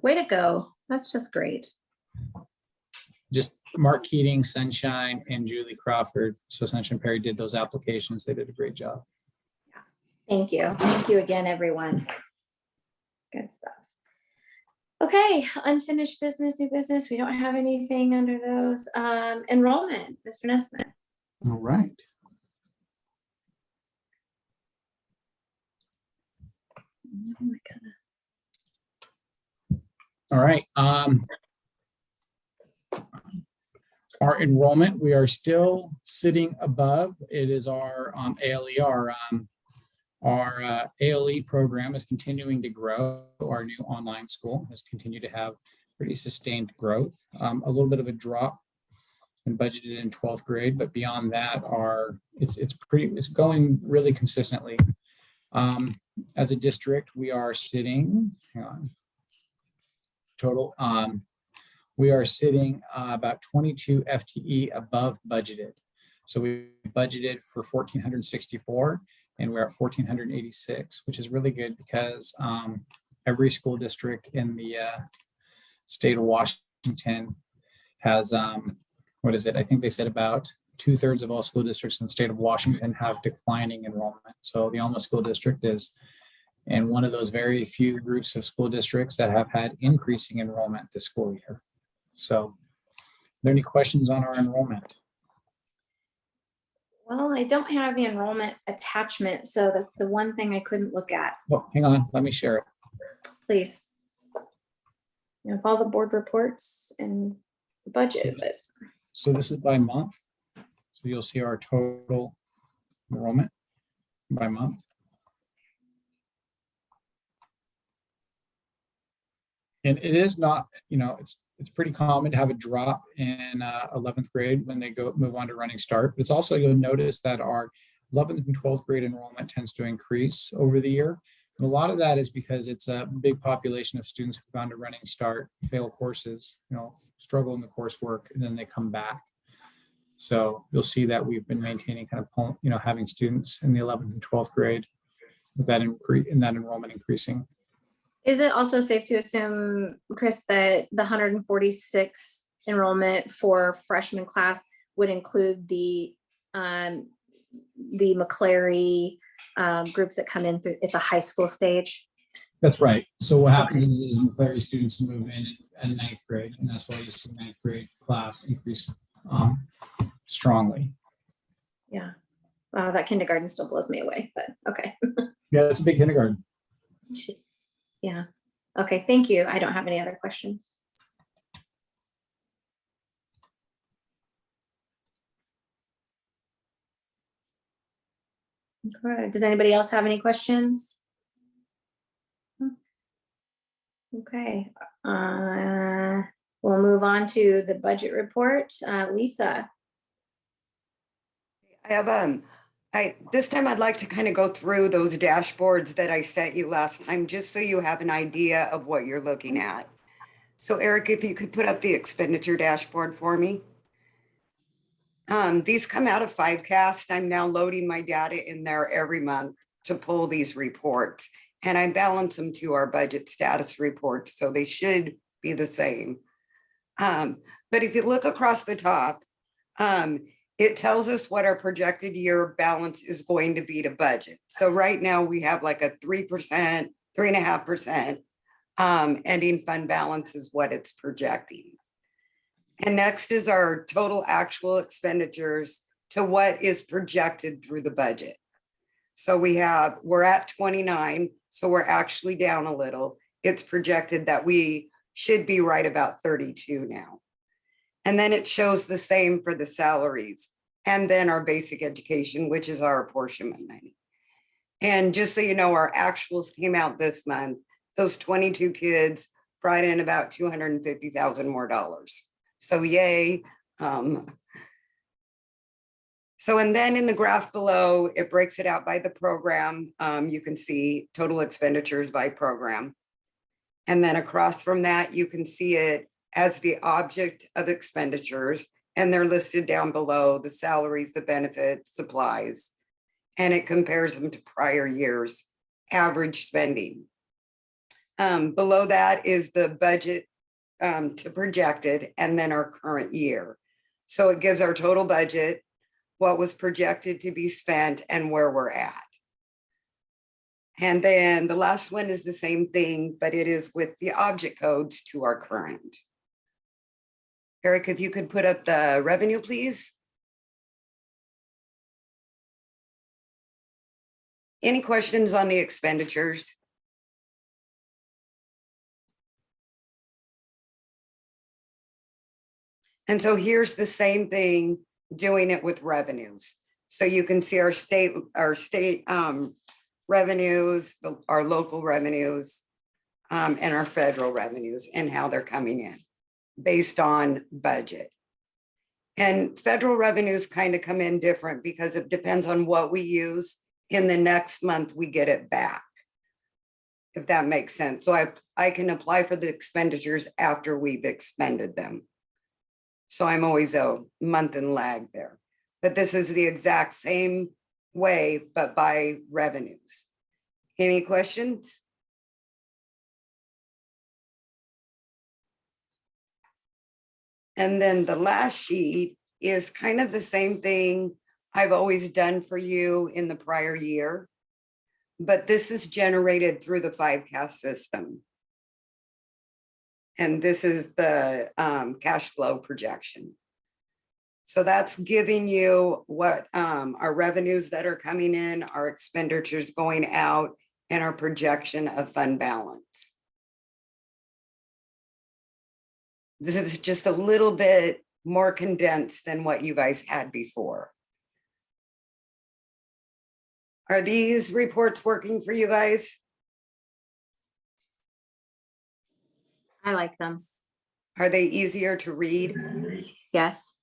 way to go. That's just great. just Mark Keating, Sunshine, and Julie Crawford. So Sunshine Perry did those applications. They did a great job. Thank you. Thank you again, everyone. Good stuff. Okay, unfinished business, new business. We don't have anything under those. Enrollment, Mr. Nesmith. All right. Oh my goodness. All right. Our enrollment, we are still sitting above. It is our ALE. Our ALE program is continuing to grow. Our new online school has continued to have pretty sustained growth. A little bit of a drop in budgeted in 12th grade, but beyond that, it's going really consistently. As a district, we are sitting, hang on, total, we are sitting about 22 FTE above budgeted. So we budgeted for 1,464 and we're at 1,486, which is really good because every school district in the state of Washington has, what is it? I think they said about 2/3 of all school districts in the state of Washington have declining enrollment. So the Elma School District is in one of those very few groups of school districts that have had increasing enrollment this school year. So are there any questions on our enrollment? Well, I don't have the enrollment attachment, so that's the one thing I couldn't look at. Oh, hang on, let me share it. Please. You know, all the board reports and the budget, but So this is by month. So you'll see our total enrollment by month. And it is not, you know, it's pretty common to have a drop in 11th grade when they move on to running start. But it's also, you'll notice that our 11th and 12th grade enrollment tends to increase over the year. And a lot of that is because it's a big population of students who've gone to running start, fail courses, you know, struggle in the coursework, and then they come back. So you'll see that we've been maintaining kind of, you know, having students in the 11th and 12th grade with that enrollment increasing. is it also safe to assume, Chris, that the 146 enrollment for freshman class would include the McClary groups that come in through at the high school stage? That's right. So what happens is McClary students move in at 9th grade, and that's why you see 9th grade class increase strongly. Yeah. Wow, that kindergarten still blows me away, but okay. Yeah, it's a big kindergarten. Jeez. Yeah. Okay, thank you. I don't have any other questions. Okay. Does anybody else have any questions? Okay. We'll move on to the budget report. Lisa. I have, this time I'd like to kind of go through those dashboards that I sent you last time, just so you have an idea of what you're looking at. So Eric, if you could put up the expenditure dashboard for me. These come out of FiveCast. I'm now loading my data in there every month to pull these reports, and I balance them to our budget status reports, so they should be the same. But if you look across the top, it tells us what our projected year balance is going to be to budget. So right now we have like a 3%, 3.5% ending fund balance is what it's projecting. And next is our total actual expenditures to what is projected through the budget. So we're at 29, so we're actually down a little. It's projected that we should be right about 32 now. And then it shows the same for the salaries and then our basic education, which is our apportionment money. And just so you know, our actuals came out this month. Those 22 kids brought in about $250,000 more. So yay. So, and then in the graph below, it breaks it out by the program. You can see total expenditures by program. And then across from that, you can see it as the object of expenditures, and they're listed down below: the salaries, the benefits, supplies, and it compares them to prior years' average spending. Below that is the budget to projected, and then our current year. So it gives our total budget, what was projected to be spent, and where we're at. And then the last one is the same thing, but it is with the object codes to our current. Eric, if you could put up the revenue, please. Any questions on the expenditures? And so here's the same thing, doing it with revenues. So you can see our state revenues, our local revenues, and our federal revenues, and how they're coming in based on budget. And federal revenues kind of come in different because it depends on what we use. In the next month, we get it back, if that makes sense. So I can apply for the expenditures after we've expended them. So I'm always a month in lag there. But this is the exact same way, but by revenues. Any questions? And then the last sheet is kind of the same thing I've always done for you in the prior year, but this is generated through the 5CAS system. And this is the cash flow projection. So that's giving you what our revenues that are coming in, our expenditures going out, and our projection of fund balance. This is just a little bit more condensed than what you guys had before. Are these reports working for you guys? I like them. Are they easier to read? Yes.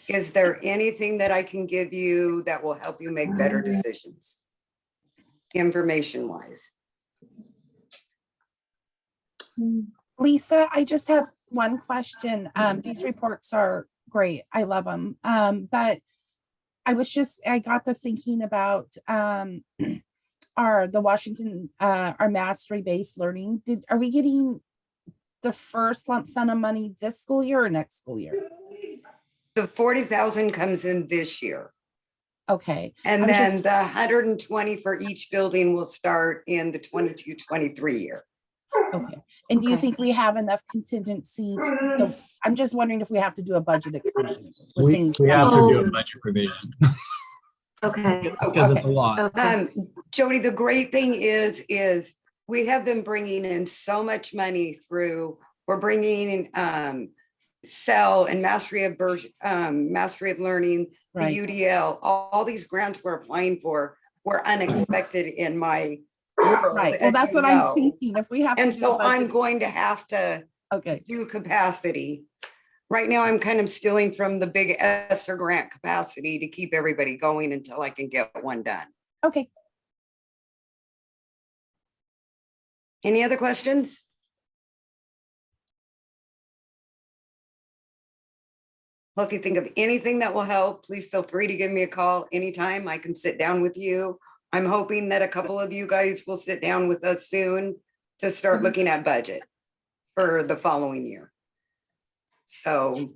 Is there anything that I can give you that will help you make better decisions, information-wise? Lisa, I just have one question. These reports are great. I love them. But I got to thinking about the Washington, our mastery-based learning. Are we getting the first lump sum of money this school year or next school year? The 40,000 comes in this year. Okay. And then the 120 for each building will start in the 22-23 year. Okay. And do you think we have enough contingency? I'm just wondering if we have to do a budget extension. We have to do a budget provision. Okay. Because it's a lot. Jody, the great thing is we have been bringing in so much money through, we're bringing in CEL and Mastery of Learning, the UDL, all these grants we're applying for were unexpected in my world. Right. Well, that's what I'm thinking. If we have and so I'm going to have to do capacity. Right now, I'm kind of stealing from the big ESSER grant capacity to keep everybody going until I can get one done. Okay. Any other questions? Well, if you think of anything that will help, please feel free to give me a call anytime. I can sit down with you. I'm hoping that a couple of you guys will sit down with us soon to start looking at budget for the following year. So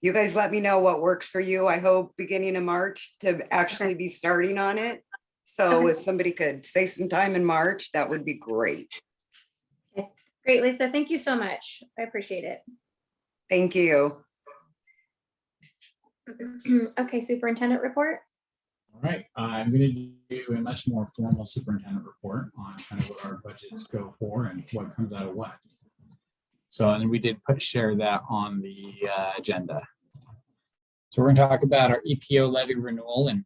you guys let me know what works for you. I hope beginning of March to actually be starting on it. So if somebody could say some time in March, that would be great. Okay. Great, Lisa. Thank you so much. I appreciate it. Thank you. Okay, Superintendent Report. All right, I'm going to do a much more formal superintendent report on kind of what our budgets go for and what comes out of what. So, and we did share that on the agenda. So we're going to talk about our Epo Levy Renewal and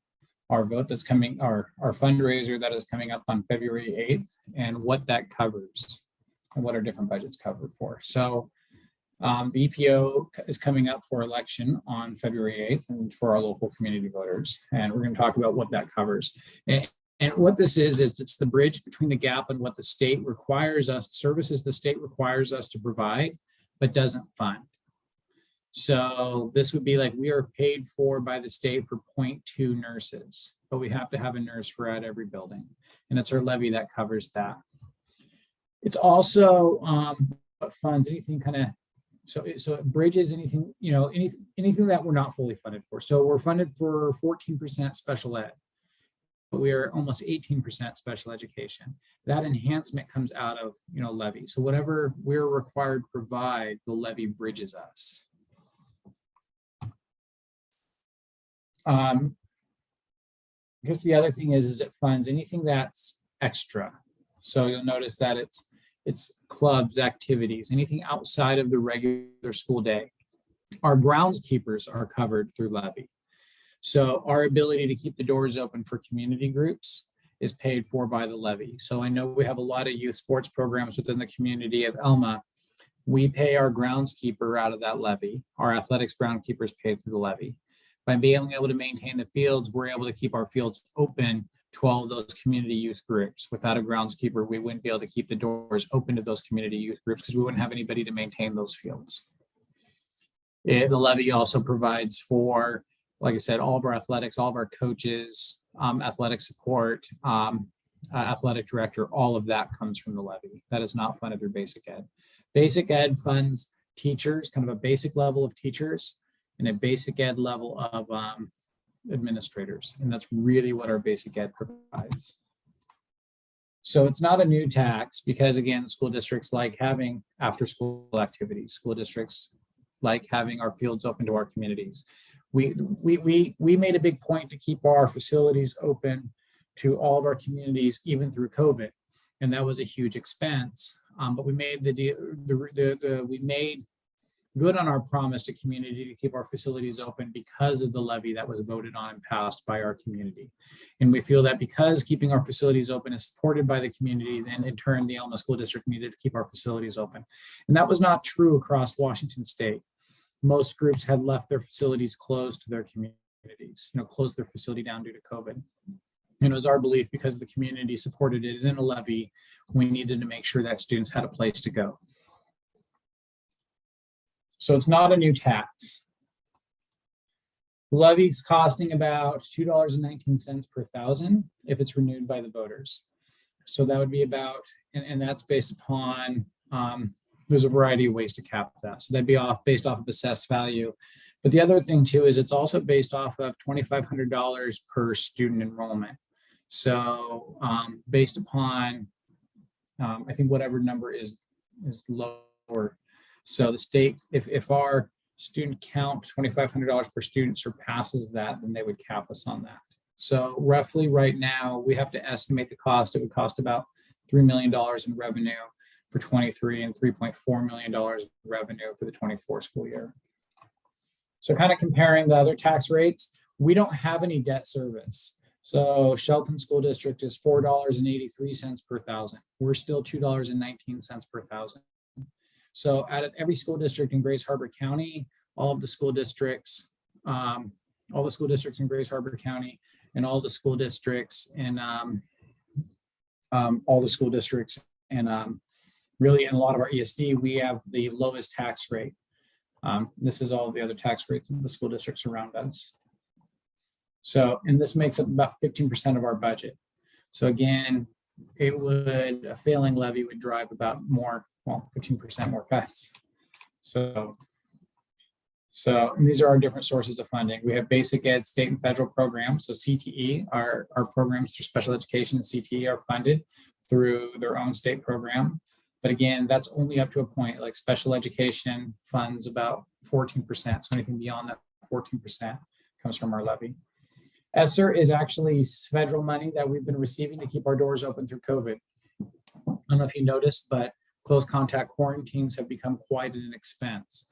our vote that's coming, our fundraiser that is coming up on February 8th, and what that covers and what our different budgets cover for. So The EPO is coming up for election on February 8th and for our local community voters. And we're going to talk about what that covers. And what this is it's the bridge between the gap and what the state requires us, services the state requires us to provide, but doesn't fund. So this would be like we are paid for by the state for 0.2 nurses, but we have to have a nurse for at every building. And it's our levy that covers that. It's also what funds anything kind of, so it bridges anything, you know, anything that we're not fully funded for. So we're funded for 14% special ed, but we are almost 18% special education. That enhancement comes out of, you know, levy. So whatever we're required to provide, the levy bridges us. I guess the other thing is it funds anything that's extra. So you'll notice that it's clubs, activities, anything outside of the regular school day. Our groundskeepers are covered through levy. So our ability to keep the doors open for community groups is paid for by the levy. So I know we have a lot of youth sports programs within the community of Elma. We pay our groundskeeper out of that levy. Our athletics groundskeeper is paid through the levy. By being able to maintain the fields, we're able to keep our fields open to all of those community youth groups. Without a groundskeeper, we wouldn't be able to keep the doors open to those community youth groups because we wouldn't have anybody to maintain those fields. The levy also provides for, like I said, all of our athletics, all of our coaches, athletic support, athletic director, all of that comes from the levy. That is not funded through basic ed. Basic ed funds teachers, kind of a basic level of teachers and a basic ed level of administrators. And that's really what our basic ed provides. So it's not a new tax because again, school districts like having after school activities, school districts like having our fields open to our communities. We made a big point to keep our facilities open to all of our communities, even through COVID. And that was a huge expense. But we made we made good on our promise to community to keep our facilities open because of the levy that was voted on and passed by our community. And we feel that because keeping our facilities open is supported by the community, then in turn, the Elma School District needed to keep our facilities open. And that was not true across Washington State. Most groups had left their facilities closed to their communities, closed their facility down due to COVID. And it was our belief because the community supported it in a levy, we needed to make sure that students had a place to go. So it's not a new tax. Levy's costing about $2.19 per thousand if it's renewed by the voters. So that would be about, and that's based upon, there's a variety of ways to cap that. So that'd be based off of assessed value. But the other thing too is it's also based off of $2,500 per student enrollment. So based upon, I think whatever number is lower. So the state, if our student count $2,500 per student surpasses that, then they would cap us on that. So roughly right now, we have to estimate the cost. It would cost about $3 million in revenue for 23 and $3.4 million in revenue for the 24 school year. So kind of comparing the other tax rates, we don't have any debt service. So Shelton School District is $4.83 per thousand. We're still $2.19 per thousand. So out of every school district in Grace Harbor County, all the school districts in Grace Harbor County and all the school districts in really in a lot of our ESD, we have the lowest tax rate. This is all the other tax rates in the school districts around us. So, and this makes up about 15% of our budget. So again, a failing levy would drive about 15% more cuts. So and these are our different sources of funding. We have basic ed, state and federal programs. So CTE, our programs for special education and CTE are funded through their own state program. But again, that's only up to a point. Like special education funds about 14%. So anything beyond that 14% comes from our levy. ESSER is actually federal money that we've been receiving to keep our doors open through COVID. I don't know if you noticed, but close contact quarantines have become quite an expense.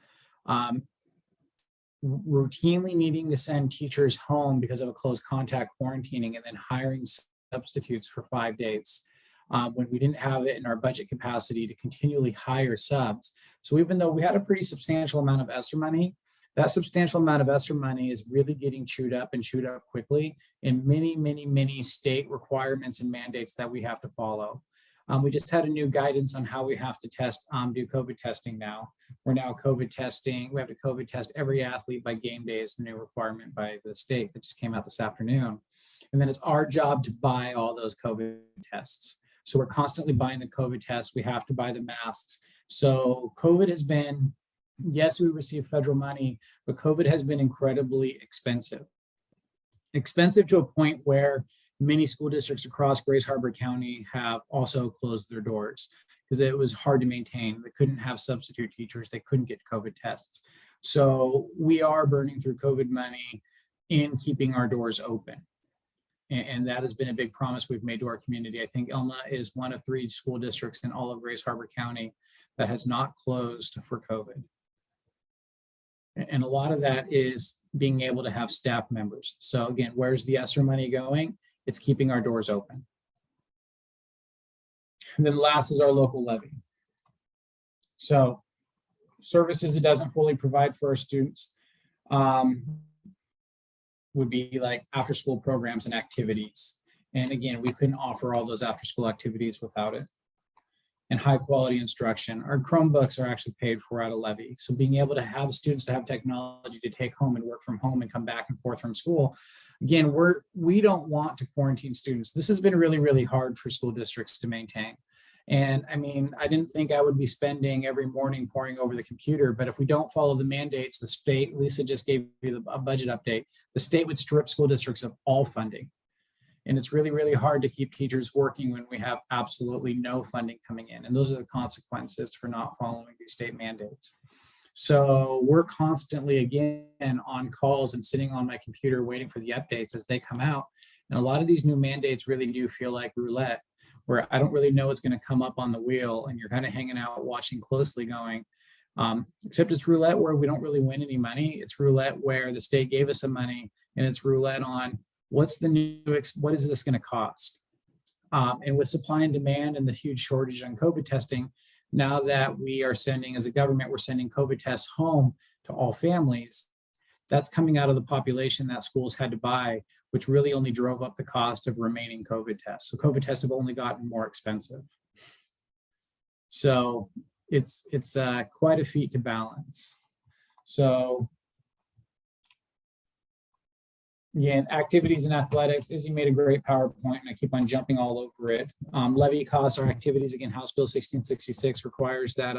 Routinely needing to send teachers home because of a close contact quarantining and then hiring substitutes for 5 days. when we didn't have it in our budget capacity to continually hire subs. So even though we had a pretty substantial amount of ESSER money, that substantial amount of ESSER money is really getting chewed up and chewed up quickly in many state requirements and mandates that we have to follow. We just had a new guidance on how we have to test, do COVID testing now. We're now COVID testing. We have to COVID test every athlete by game day is the new requirement by the state that just came out this afternoon. And then it's our job to buy all those COVID tests. So we're constantly buying the COVID tests. We have to buy the masks. So COVID has been, yes, we receive federal money, but COVID has been incredibly expensive. Expensive to a point where many school districts across Grace Harbor County have also closed their doors because it was hard to maintain. They couldn't have substitute teachers. They couldn't get COVID tests. So we are burning through COVID money in keeping our doors open. And that has been a big promise we've made to our community. I think Elma is one of 3 school districts in all of Grace Harbor County that has not closed for COVID. And a lot of that is being able to have staff members. So again, where's the ESSER money going? It's keeping our doors open. And then last is our local levy. So services it doesn't fully provide for our students would be like after school programs and activities. And again, we couldn't offer all those after school activities without it. And high quality instruction. Our Chromebooks are actually paid for out of levy. So being able to have students to have technology to take home and work from home and come back and forth from school. Again, we don't want to quarantine students. This has been really hard for school districts to maintain. And I mean, I didn't think I would be spending every morning poring over the computer, but if we don't follow the mandates, the state, Lisa just gave you a budget update, the state would strip school districts of all funding. And it's really hard to keep teachers working when we have absolutely no funding coming in. And those are the consequences for not following these state mandates. So we're constantly, again, on calls and sitting on my computer waiting for the updates as they come out. And a lot of these new mandates really do feel like roulette, where I don't really know what's going to come up on the wheel. And you're kind of hanging out watching closely going, except it's roulette where we don't really win any money. It's roulette where the state gave us some money, and it's roulette on what is this going to cost? And with supply and demand and the huge shortage on COVID testing, now that we are sending, as a government, we're sending COVID tests home to all families, that's coming out of the population that schools had to buy, which really only drove up the cost of remaining COVID tests. So COVID tests have only gotten more expensive. So it's quite a feat to balance. So again, activities and athletics, Izzy made a great PowerPoint and I keep on jumping all over it. Levy costs are activities. Again, House Bill 1666 requires that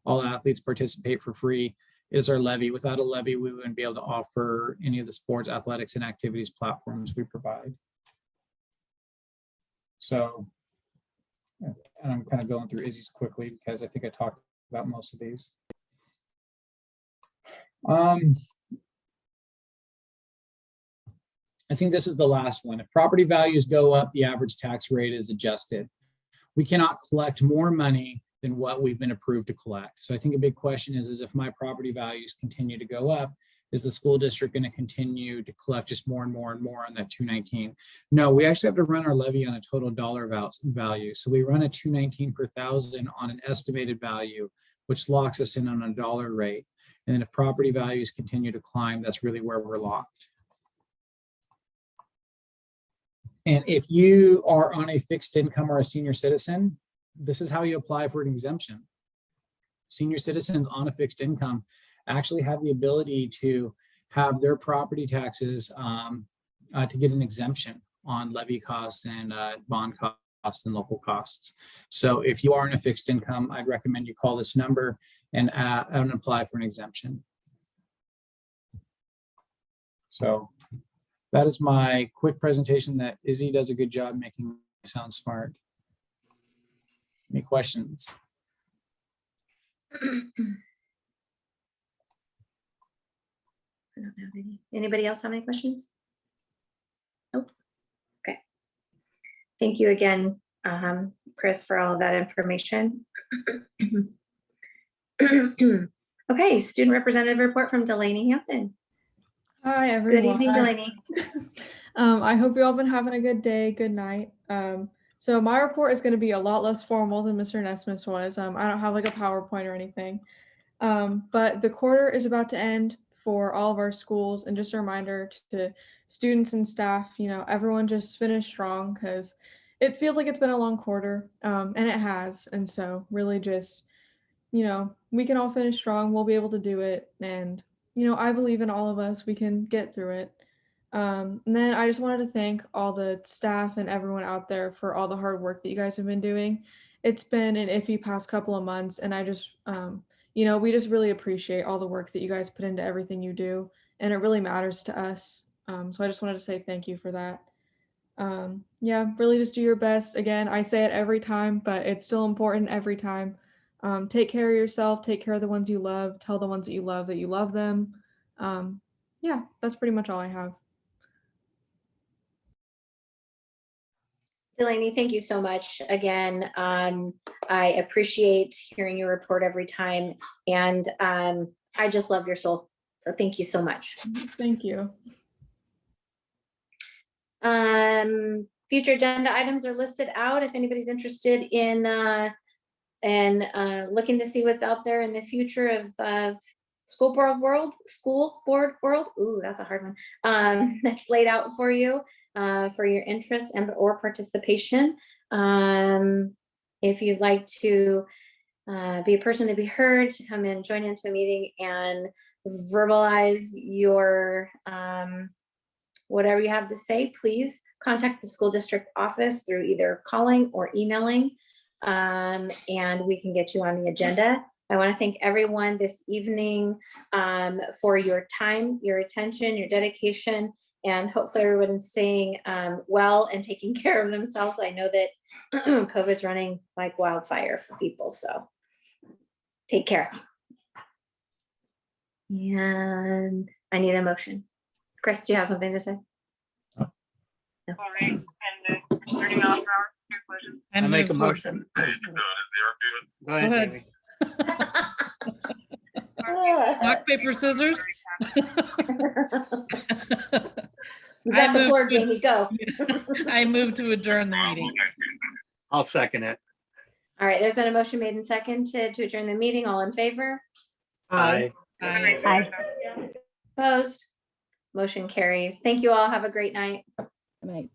all athletes participate for free. It is our levy. Without a levy, we wouldn't be able to offer any of the sports, athletics, and activities platforms we provide. So, and I'm kind of going through Izzy's quickly because I think I talked about most of these. I think this is the last one. If property values go up, the average tax rate is adjusted. We cannot collect more money than what we've been approved to collect. So I think a big question is if my property values continue to go up, is the school district going to continue to collect just more and more and more on that 219? No, we actually have to run our levy on a total dollar value. So we run a 219 per thousand on an estimated value, which locks us in on a dollar rate. And then if property values continue to climb, that's really where we're locked. And if you are on a fixed income or a senior citizen, this is how you apply for an exemption. Senior citizens on a fixed income actually have the ability to have their property taxes to get an exemption on levy costs and bond costs and local costs. So if you are in a fixed income, I'd recommend you call this number and apply for an exemption. So that is my quick presentation that Izzy does a good job making me sound smart. Any questions? I don't have any. Anybody else have any questions? Nope. Okay. Thank you again, Chris, for all of that information. Okay, student representative report from Delaney Hanson. Hi, everyone. Good evening, Delaney. I hope you all been having a good day, good night. So my report is going to be a lot less formal than Mr. Nesmith's was. I don't have like a PowerPoint or anything. But the quarter is about to end for all of our schools, and just a reminder to students and staff, everyone just finish strong, because it feels like it's been a long quarter, and it has. And so really just, we can all finish strong. We'll be able to do it. And, I believe in all of us. We can get through it. And then I just wanted to thank all the staff and everyone out there for all the hard work that you guys have been doing. It's been an iffy past couple of months, and I just, we just really appreciate all the work that you guys put into everything you do, and it really matters to us. So I just wanted to say thank you for that. Yeah, really just do your best. Again, I say it every time, but it's still important every time. Take care of yourself, take care of the ones you love, tell the ones that you love them. Yeah, that's pretty much all I have. Delaney, thank you so much. Again, I appreciate hearing your report every time, and I just love your soul. So thank you so much. Thank you. Future agenda items are listed out if anybody's interested in looking to see what's out there in the future of school board world. Ooh, that's a hard one. That's laid out for you. For your interest and or participation. If you'd like to be a person to be heard, to come in, join into a meeting and verbalize your whatever you have to say, please contact the school district office through either calling or emailing, and we can get you on the agenda. I want to thank everyone this evening for your time, your attention, your dedication, and hopefully everyone's staying well and taking care of themselves. I know that COVID's running like wildfire for people, so take care. And I need a motion. Chris, do you have something to say? No. I make a move- motion. Go ahead, ahead. Jamie. Rock, paper, scissors. You got the moved floor, to- Jamie, go. I move to adjourn the meeting. I'll second it. All right, there's been a motion made and seconded to adjourn the meeting. All in favor? Aye. Aye. Aye. Opposed? Motion carries. Thank you all. Have a great night. Good night.